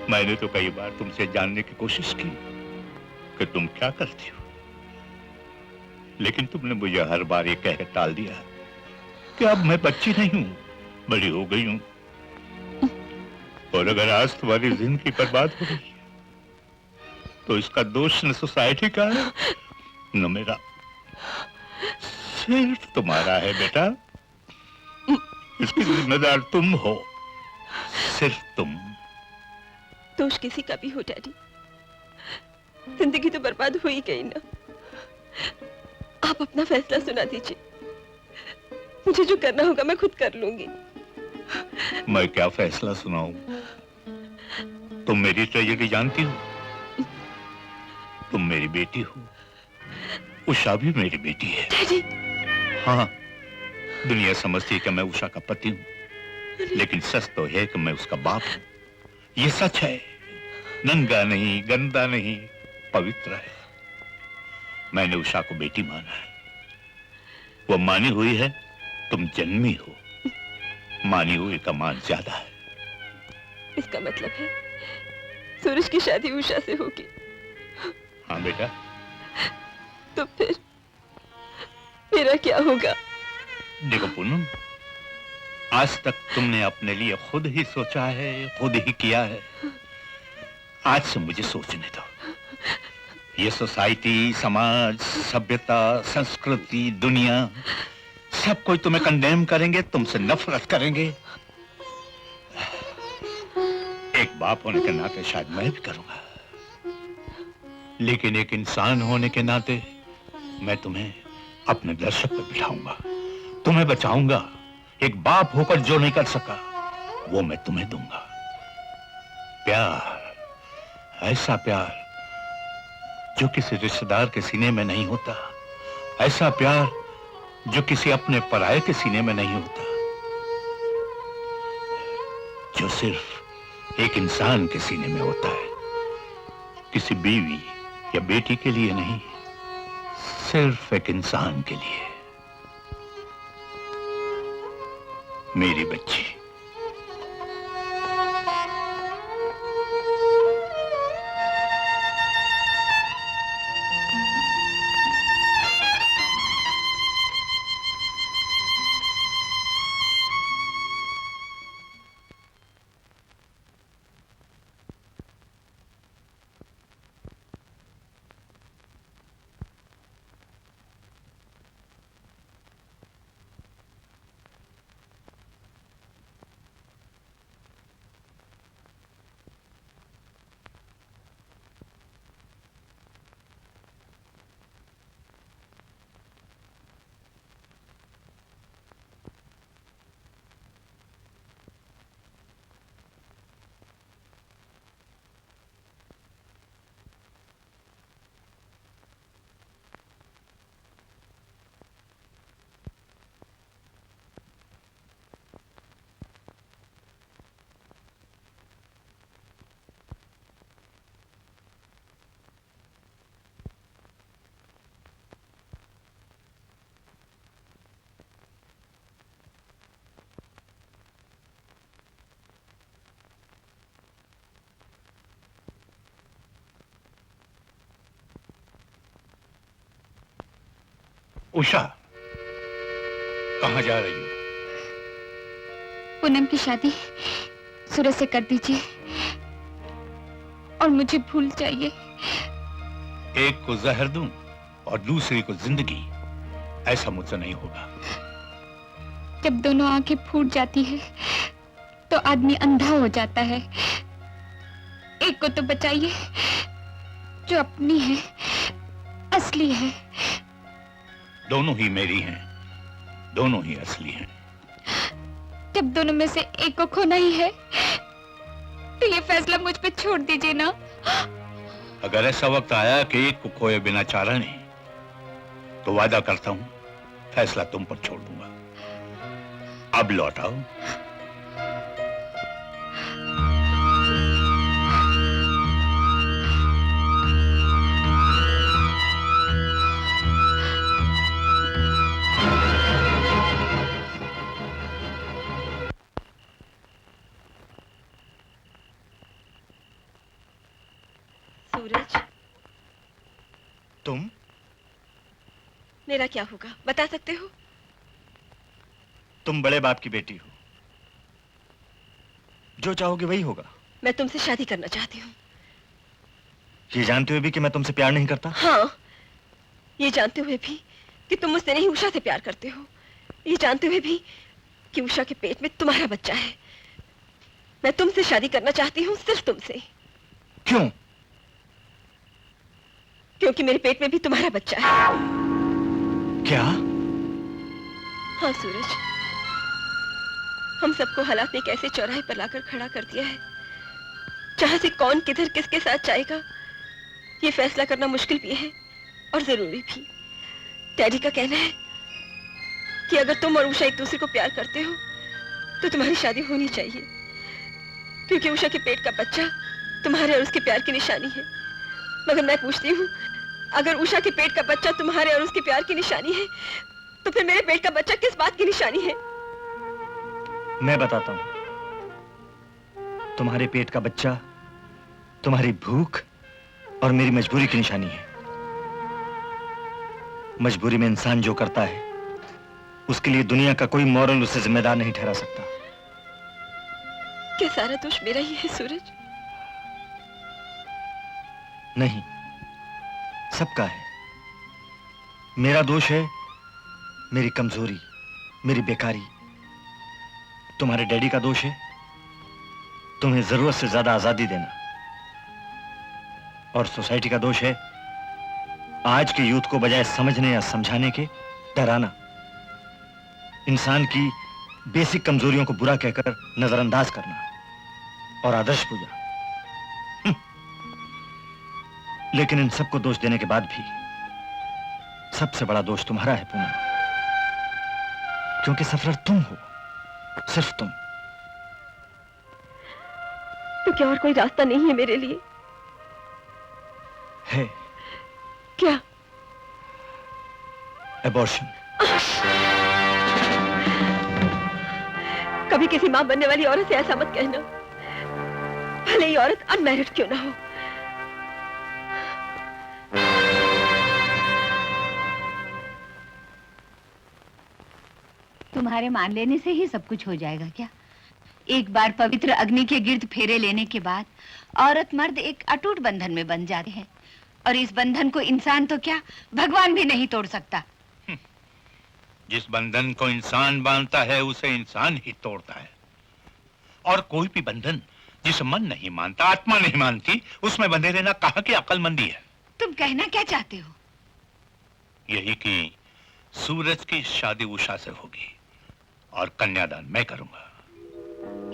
मैंने तो कई बार तुमसे जानने की कोशिश की कि तुम क्या करती हो, लेकिन तुमने मुझे हर बार ये कह टाल दिया कि अब मैं बच्ची नहीं हूं, बड़ी हो गई हूं। और अगर आज तुम्हारी जिंदगी बर्बाद हो गई तो इसका दोष न सोसाइटी का है न मेरा, सिर्फ तुम्हारा है बेटा। इसकी जिम्मेदार तुम हो, सिर्फ तुम। दोष किसी का भी हो डैडी, जिंदगी तो बर्बाद हो ही गई ना। आप अपना फैसला सुना दीजिए, मुझे जो करना होगा मैं खुद कर लूंगी। मैं क्या फैसला सुनाऊं? तुम मेरी ट्रेजेडी जानती हो, तुम मेरी बेटी हो, उषा भी मेरी बेटी है। डैडी। हाँ, दुनिया समझती है कि मैं उषा का पति हूं, लेकिन सच तो है कि मैं उसका बाप हूं। ये सच है, नंगा नहीं, गंदा नहीं, पवित्र है। मैंने उषा को बेटी माना है, वो मानी हुई है, तुम जन्मी हो, मानी हुई का मान ज्यादा है। इसका मतलब है सूरज की शादी उषा से होगी? हाँ बेटा। तो फिर मेरा क्या होगा? देखो पूनम, आज तक तुमने अपने लिए खुद ही सोचा है, खुद ही किया है। आज से मुझे सोचने दो। ये सोसाइटी, समाज, सभ्यता, संस्कृति, दुनिया, सब कोई तुम्हें कंडेम करेंगे, तुमसे नफरत करेंगे। एक बाप होने के नाते शायद मैं भी करूंगा, लेकिन एक इंसान होने के नाते मैं तुम्हें अपने दर्शक पर बिठाऊंगा, तुम्हें बचाऊंगा। एक बाप होकर जो नहीं कर सका वो मैं तुम्हें दूंगा। प्यार, ऐसा प्यार जो किसी रिश्तेदार के सीने में नहीं होता, ऐसा प्यार जो किसी अपने पराये के सीने में नहीं होता, जो सिर्फ एक इंसान के सीने में होता है, किसी बीवी या बेटी के लिए नहीं, सिर्फ एक इंसान के लिए। मेरी बच्ची। उषा, कहाँ जा रही हो? पूनम की शादी सूरज से कर दीजिए और मुझे भूल जाइए। एक को जहर दूं और दूसरी को जिंदगी, ऐसा मुझसे नहीं होगा। जब दोनों आंखें फूट जाती है तो आदमी अंधा हो जाता है। एक को तो बचाइए जो अपनी है, असली है। दोनों ही मेरी हैं, दोनों ही असली हैं। जब दोनों में से एक को खोना ही है तो ये फैसला मुझ पे छोड़ दीजिए ना। अगर ऐसा वक्त आया कि एक को खोए बिना चारा नहीं, तो वादा करता हूं फैसला तुम पर छोड़ दूंगा। अब लौट आओ। सूरज, तुम? मेरा क्या होगा बता सकते हो? तुम बड़े बाप की बेटी हो, जो चाहोगे वही होगा। मैं तुमसे शादी करना चाहती हूँ। ये जानते हुए भी कि मैं तुमसे प्यार नहीं करता? हाँ, ये जानते हुए भी कि तुम मुझसे नहीं उषा से प्यार करते हो, ये जानते हुए भी कि उषा के पेट में तुम्हारा बच्चा है। मैं तुमसे शादी करना चाहती हूँ, सिर्फ तुमसे। क्यों? क्योंकि मेरे पेट में भी तुम्हारा बच्चा है। क्या? हाँ सूरज, हम सबको हालात ने एक ऐसे चौराहे पर लाकर खड़ा कर दिया है जहां से कौन किधर किसके साथ जाएगा ये फैसला करना मुश्किल भी है और जरूरी भी। डैडी का कहना है कि अगर तुम और उषा एक दूसरे को प्यार करते हो तो तुम्हारी शादी होनी चाहिए, क्योंकि उषा के पेट का बच्चा तुम्हारे और उसके प्यार की निशानी है। मगर मैं पूछती हूँ, अगर उषा के पेट का बच्चा तुम्हारे और उसके प्यार की निशानी है तो फिर मेरे पेट का बच्चा किस बात की निशानी है? मैं बताता हूं। तुम्हारे पेट का बच्चा तुम्हारी भूख और मेरी मजबूरी की निशानी है। मजबूरी में इंसान जो करता है उसके लिए दुनिया का कोई मॉरल उसे जिम्मेदार नहीं ठहरा सकता। क्या सारा दोष मेरा ही है सूरज? नहीं, सबका है। मेरा दोष है मेरी कमजोरी, मेरी बेकारी। तुम्हारे डैडी का दोष है तुम्हें जरूरत से ज्यादा आजादी देना। और सोसाइटी का दोष है आज के यूथ को बजाय समझने या समझाने के डराना, इंसान की बेसिक कमजोरियों को बुरा कहकर नजरअंदाज करना और आदर्श पूजा। लेकिन इन सबको दोष देने के बाद भी सबसे बड़ा दोष तुम्हारा है पूनम, क्योंकि सफरर तुम हो, सिर्फ तुम। तो क्या और कोई रास्ता नहीं है मेरे लिए? है। क्या? एबॉर्शन। कभी किसी मां बनने वाली औरत से ऐसा मत कहना, भले ही औरत अनमैरिड क्यों ना हो। तुम्हारे मान लेने से ही सब कुछ हो जाएगा क्या? एक बार पवित्र अग्नि के गिर्द फेरे लेने के बाद औरत मर्द एक अटूट बंधन में बन जाते हैं, और इस बंधन को इंसान तो क्या भगवान भी नहीं तोड़ सकता। जिस बंधन को इंसान बांधता है उसे इंसान ही तोड़ता है, और कोई भी बंधन जिसे मन नहीं मानता, आत्मा नहीं मानती, उसमें बंधे रहना कहाँ की अक्लमंदी है। तुम कहना क्या चाहते हो? यही कि सूरज की शादी उषा से होगी और कन्यादान मैं करूंगा।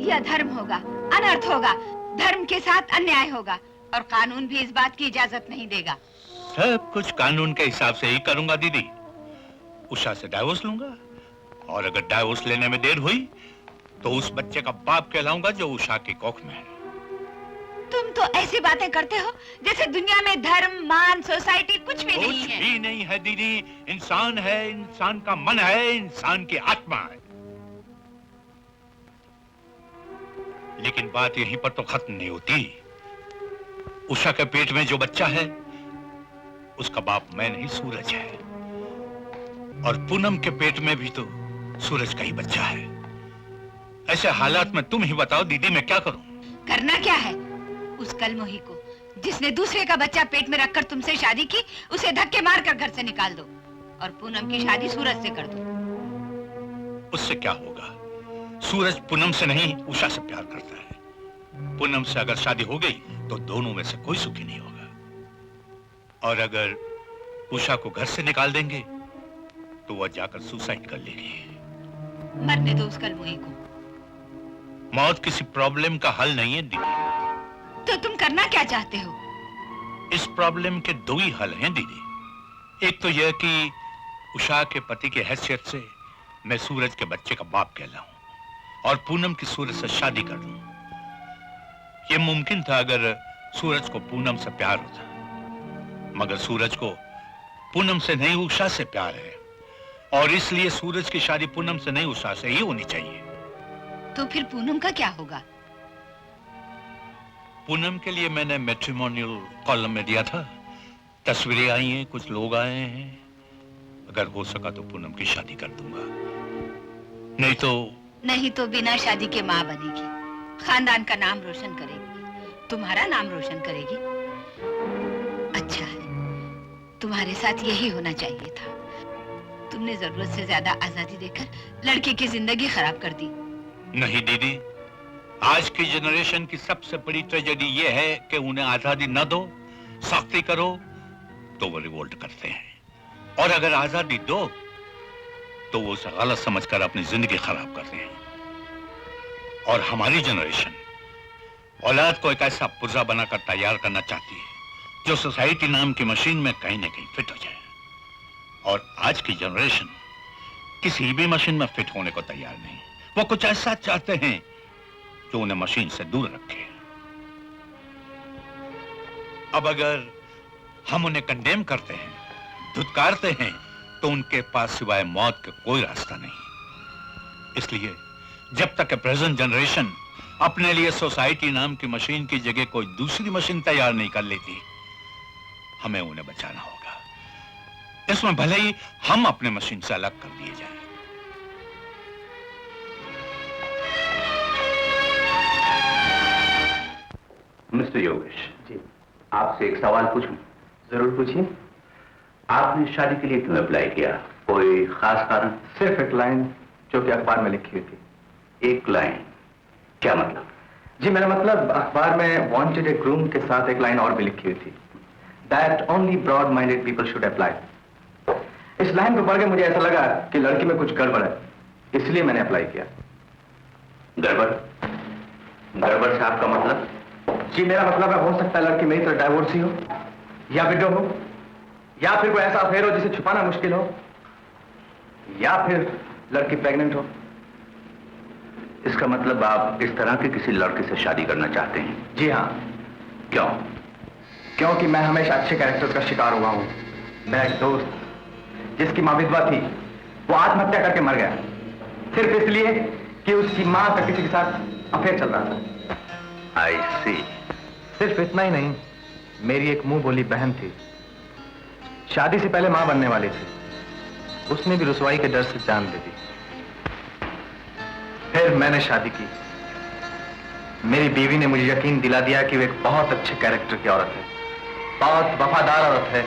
यह धर्म होगा, अनर्थ होगा, धर्म के साथ अन्याय होगा, और कानून भी इस बात की इजाजत नहीं देगा। सब कुछ कानून के हिसाब से ही करूंगा दीदी। उषा से डाइवोर्स लूंगा, और अगर डाइवोर्स लेने में देर हुई तो उस बच्चे का बाप कहलाऊंगा जो उषा की कोख में है। तुम तो ऐसी बातें करते हो जैसे दुनिया में धर्म, मान, सोसाइटी कुछ भी नहीं है। कुछ भी नहीं है दीदी। इंसान है, इंसान का मन है, इंसान की आत्मा है। लेकिन बात यहीं पर तो खत्म नहीं होती। उषा के पेट में जो बच्चा है उसका बाप मैं नहीं, सूरज है। और पूनम के पेट में भी तो सूरज का ही बच्चा है। ऐसे हालात में तुम ही बताओ दीदी, मैं क्या करूं? करना क्या है? उस कलमोही को जिसने दूसरे का बच्चा पेट में रखकर तुमसे शादी की, उसे धक्के मारकर घर से निकाल दो, और पूनम की शादी सूरज से कर दो। उससे क्या होगा? सूरज पूनम से नहीं, उषा से प्यार करता है। पूनम से अगर शादी हो गई तो दोनों में से कोई सुखी नहीं होगा। और अगर उषा को घर से निकाल देंगे तो वह जाकर सुसाइड कर लेगी। मरने दो उस कलमोही को। मौत किसी प्रॉब्लम का हल नहीं है दीदी। तो तुम करना क्या चाहते हो? इस प्रॉब्लम के दो ही हल हैं दीदी। एक तो यह कि उषा के पति की हैसियत से मैं सूरज के बच्चे का बाप कहलाऊं और पूनम की सूरज से शादी कर लूं। यह मुमकिन था अगर सूरज को पूनम से प्यार होता, मगर सूरज को पूनम से नहीं, उषा से प्यार है, और इसलिए सूरज की शादी पूनम से नहीं, उषा से ही होनी चाहिए। तो फिर पूनम का क्या होगा? पूनम के लिए मैंने मैट्रिमोनियल कॉलम में दिया था। तस्वीरें आई हैं, कुछ लोग आए हैं। अगर हो सका तो पूनम की शादी कर दूंगा, नहीं तो बिना शादी के माँ बनेगी, खानदान का नाम रोशन करेगी, तुम्हारा नाम रोशन करेगी। अच्छा है, तुम्हारे साथ यही होना चाहिए था। तुमने जरूरत से ज्यादा आजादी देकर लड़के की जिंदगी खराब कर दी। नहीं दीदी, आज की जनरेशन की सबसे बड़ी ट्रेजेडी यह है कि उन्हें आजादी न दो, सख्ती करो तो वो रिवोल्ट करते हैं, और अगर आजादी दो तो वो उसे गलत समझकर अपनी जिंदगी खराब करते हैं। और हमारी जनरेशन औलाद को एक ऐसा पुर्जा बनाकर तैयार करना चाहती है जो सोसाइटी नाम की मशीन में कहीं ना कहीं फिट हो जाए, और आज की जनरेशन किसी भी मशीन में फिट होने को तैयार नहीं। वो कुछ ऐसा चाहते हैं जो उन्हें मशीन से दूर रखे। अब अगर हम उन्हें कंडेम करते हैं, धुतकारते हैं, तो उनके पास सिवाय मौत का कोई रास्ता नहीं। इसलिए जब तक प्रेजेंट जनरेशन अपने लिए सोसाइटी नाम की मशीन की जगह कोई दूसरी मशीन तैयार नहीं कर लेती, हमें उन्हें बचाना होगा। इसमें भले ही हम अपने मशीन से अलग कर दिए जाएं। मिस्टर योगेश जी, आपसे एक सवाल पूछूं? जरूर पूछिए। आपने शादी के लिए क्यों अप्लाई किया? कोई खास कारण? सिर्फ एक लाइन जो कि अखबार में लिखी हुई थी। एक लाइन? क्या मतलब? जी मेरा मतलब अखबार में वांटेड ए ग्रूम के साथ एक लाइन और भी लिखी हुई थी, that only broad minded people should apply. इस लाइन को पढ़ के मुझे ऐसा लगा कि लड़की में कुछ गड़बड़ है, इसलिए मैंने अप्लाई किया। गड़बड़? गड़बड़ से आपका मतलब? जी मेरा मतलब है, हो सकता है लड़की मेरी तरह डाइवोर्सी हो, या विडो हो, या फिर कोई ऐसा अफेयर हो जिसे छुपाना मुश्किल हो, या फिर लड़की प्रेग्नेंट हो। इसका मतलब आप इस तरह के किसी लड़के से शादी करना चाहते हैं? जी हाँ। क्यों? क्योंकि मैं हमेशा अच्छे कैरेक्टर का शिकार हुआ हूं। मेरा एक दोस्त जिसकी मां विधवा थी, वो आत्महत्या करके मर गया, सिर्फ इसलिए कि उसकी मां का किसी के साथ अफेयर चल रहा था। आई सी। सिर्फ इतना ही नहीं, मेरी एक मुंह बोली बहन थी, शादी से पहले मां बनने वाली थी, उसने भी रुसवाई के डर से जान दे दी। फिर मैंने शादी की। मेरी बीवी ने मुझे यकीन दिला दिया कि वो एक बहुत अच्छे कैरेक्टर की औरत है, बहुत वफादार औरत है।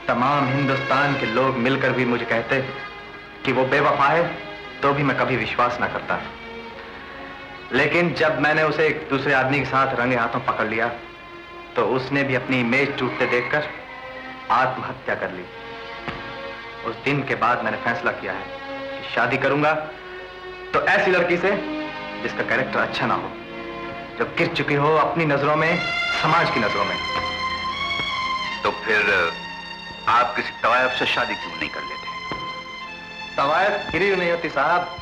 तमाम हिंदुस्तान के लोग मिलकर भी मुझे कहते कि वो बेवफा है, तो भी मैं कभी विश्वास ना करता। लेकिन जब मैंने उसे एक दूसरे आदमी के साथ रंगे हाथों पकड़ लिया, तो उसने भी अपनी इमेज टूटते देखकर आत्महत्या कर ली। उस दिन के बाद मैंने फैसला किया है कि शादी करूंगा तो ऐसी लड़की से जिसका कैरेक्टर अच्छा ना हो, जो गिर चुकी हो अपनी नजरों में, समाज की नजरों में। तो फिर आप किसी तवायफ से शादी क्यों नहीं कर लेते? तवायफ गिरी नहीं होती साहब,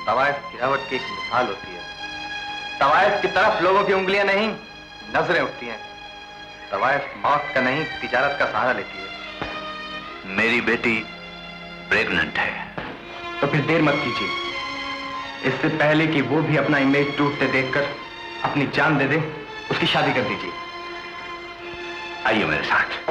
तवायफ गिरावट की एक मिसाल होती है। तवायफ की तरफ लोगों की उंगलियां नहीं, नजरें उठती हैं। तवायफ मौत का नहीं, तिजारत का सहारा लेती है। मेरी बेटी प्रेग्नेंट है। तो फिर देर मत कीजिए, इससे पहले कि वो भी अपना इमेज टूटते देखकर अपनी जान दे दे, उसकी शादी कर दीजिए। आइए मेरे साथ।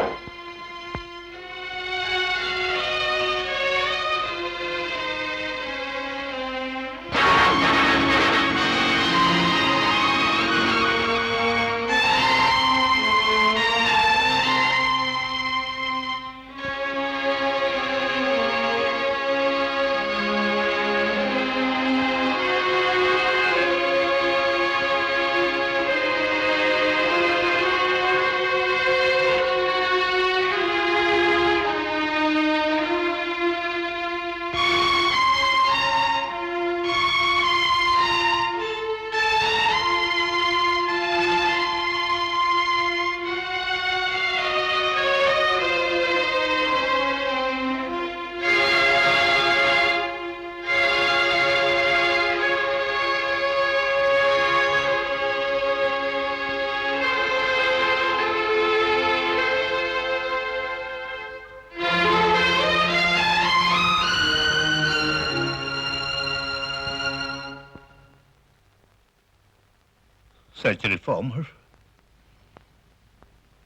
सच रिफॉर्मर,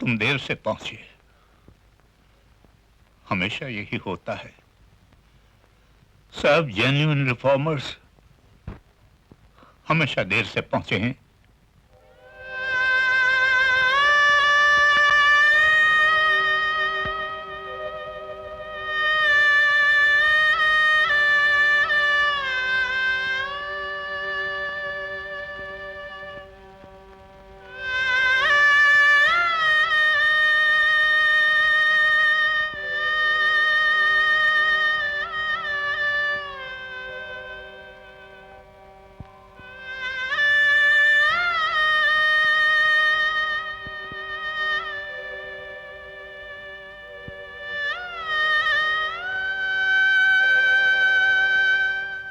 तुम देर से पहुंचे। हमेशा यही होता है, सब जेन्युइन रिफॉर्मर्स हमेशा देर से पहुंचे हैं।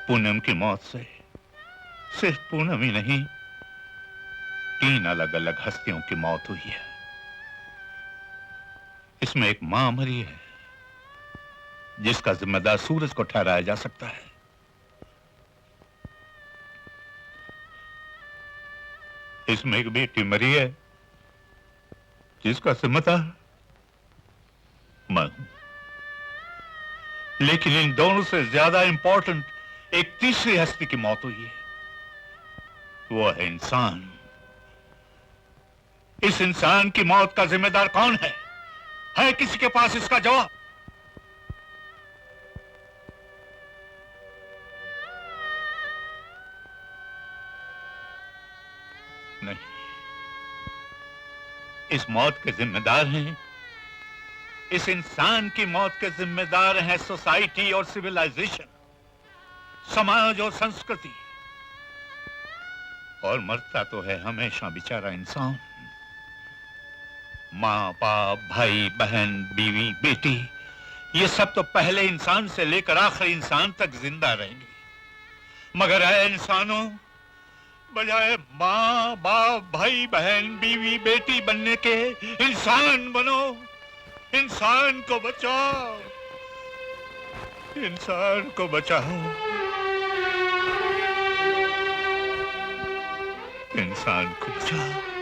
पूनम की मौत से सिर्फ पूनम ही नहीं, 3 अलग अलग हस्तियों की मौत हुई है। इसमें एक मां मरी है, जिसका जिम्मेदार सूरज को ठहराया जा सकता है। इसमें एक बेटी मरी है, जिसका जिम्मेदार मैं हूं। लेकिन इन दोनों से ज्यादा इंपॉर्टेंट एक तीसरी हस्ती की मौत हुई है, वो है इंसान। इस इंसान की मौत का जिम्मेदार कौन है? किसी के पास इसका जवाब? नहीं, इस मौत के जिम्मेदार हैं, इस इंसान की मौत के जिम्मेदार हैं सोसाइटी और सिविलाइजेशन, समाज और संस्कृति। और मरता तो है हमेशा बेचारा इंसान। माँ बाप, भाई बहन, बीवी बेटी, ये सब तो पहले इंसान से लेकर आखिरी इंसान तक जिंदा रहेंगे। मगर है इंसानों, बजाय माँ बाप, भाई बहन, बीवी बेटी बनने के इंसान बनो। इंसान को बचाओ, इंसान को बचाओ, इंसान को बचाओ।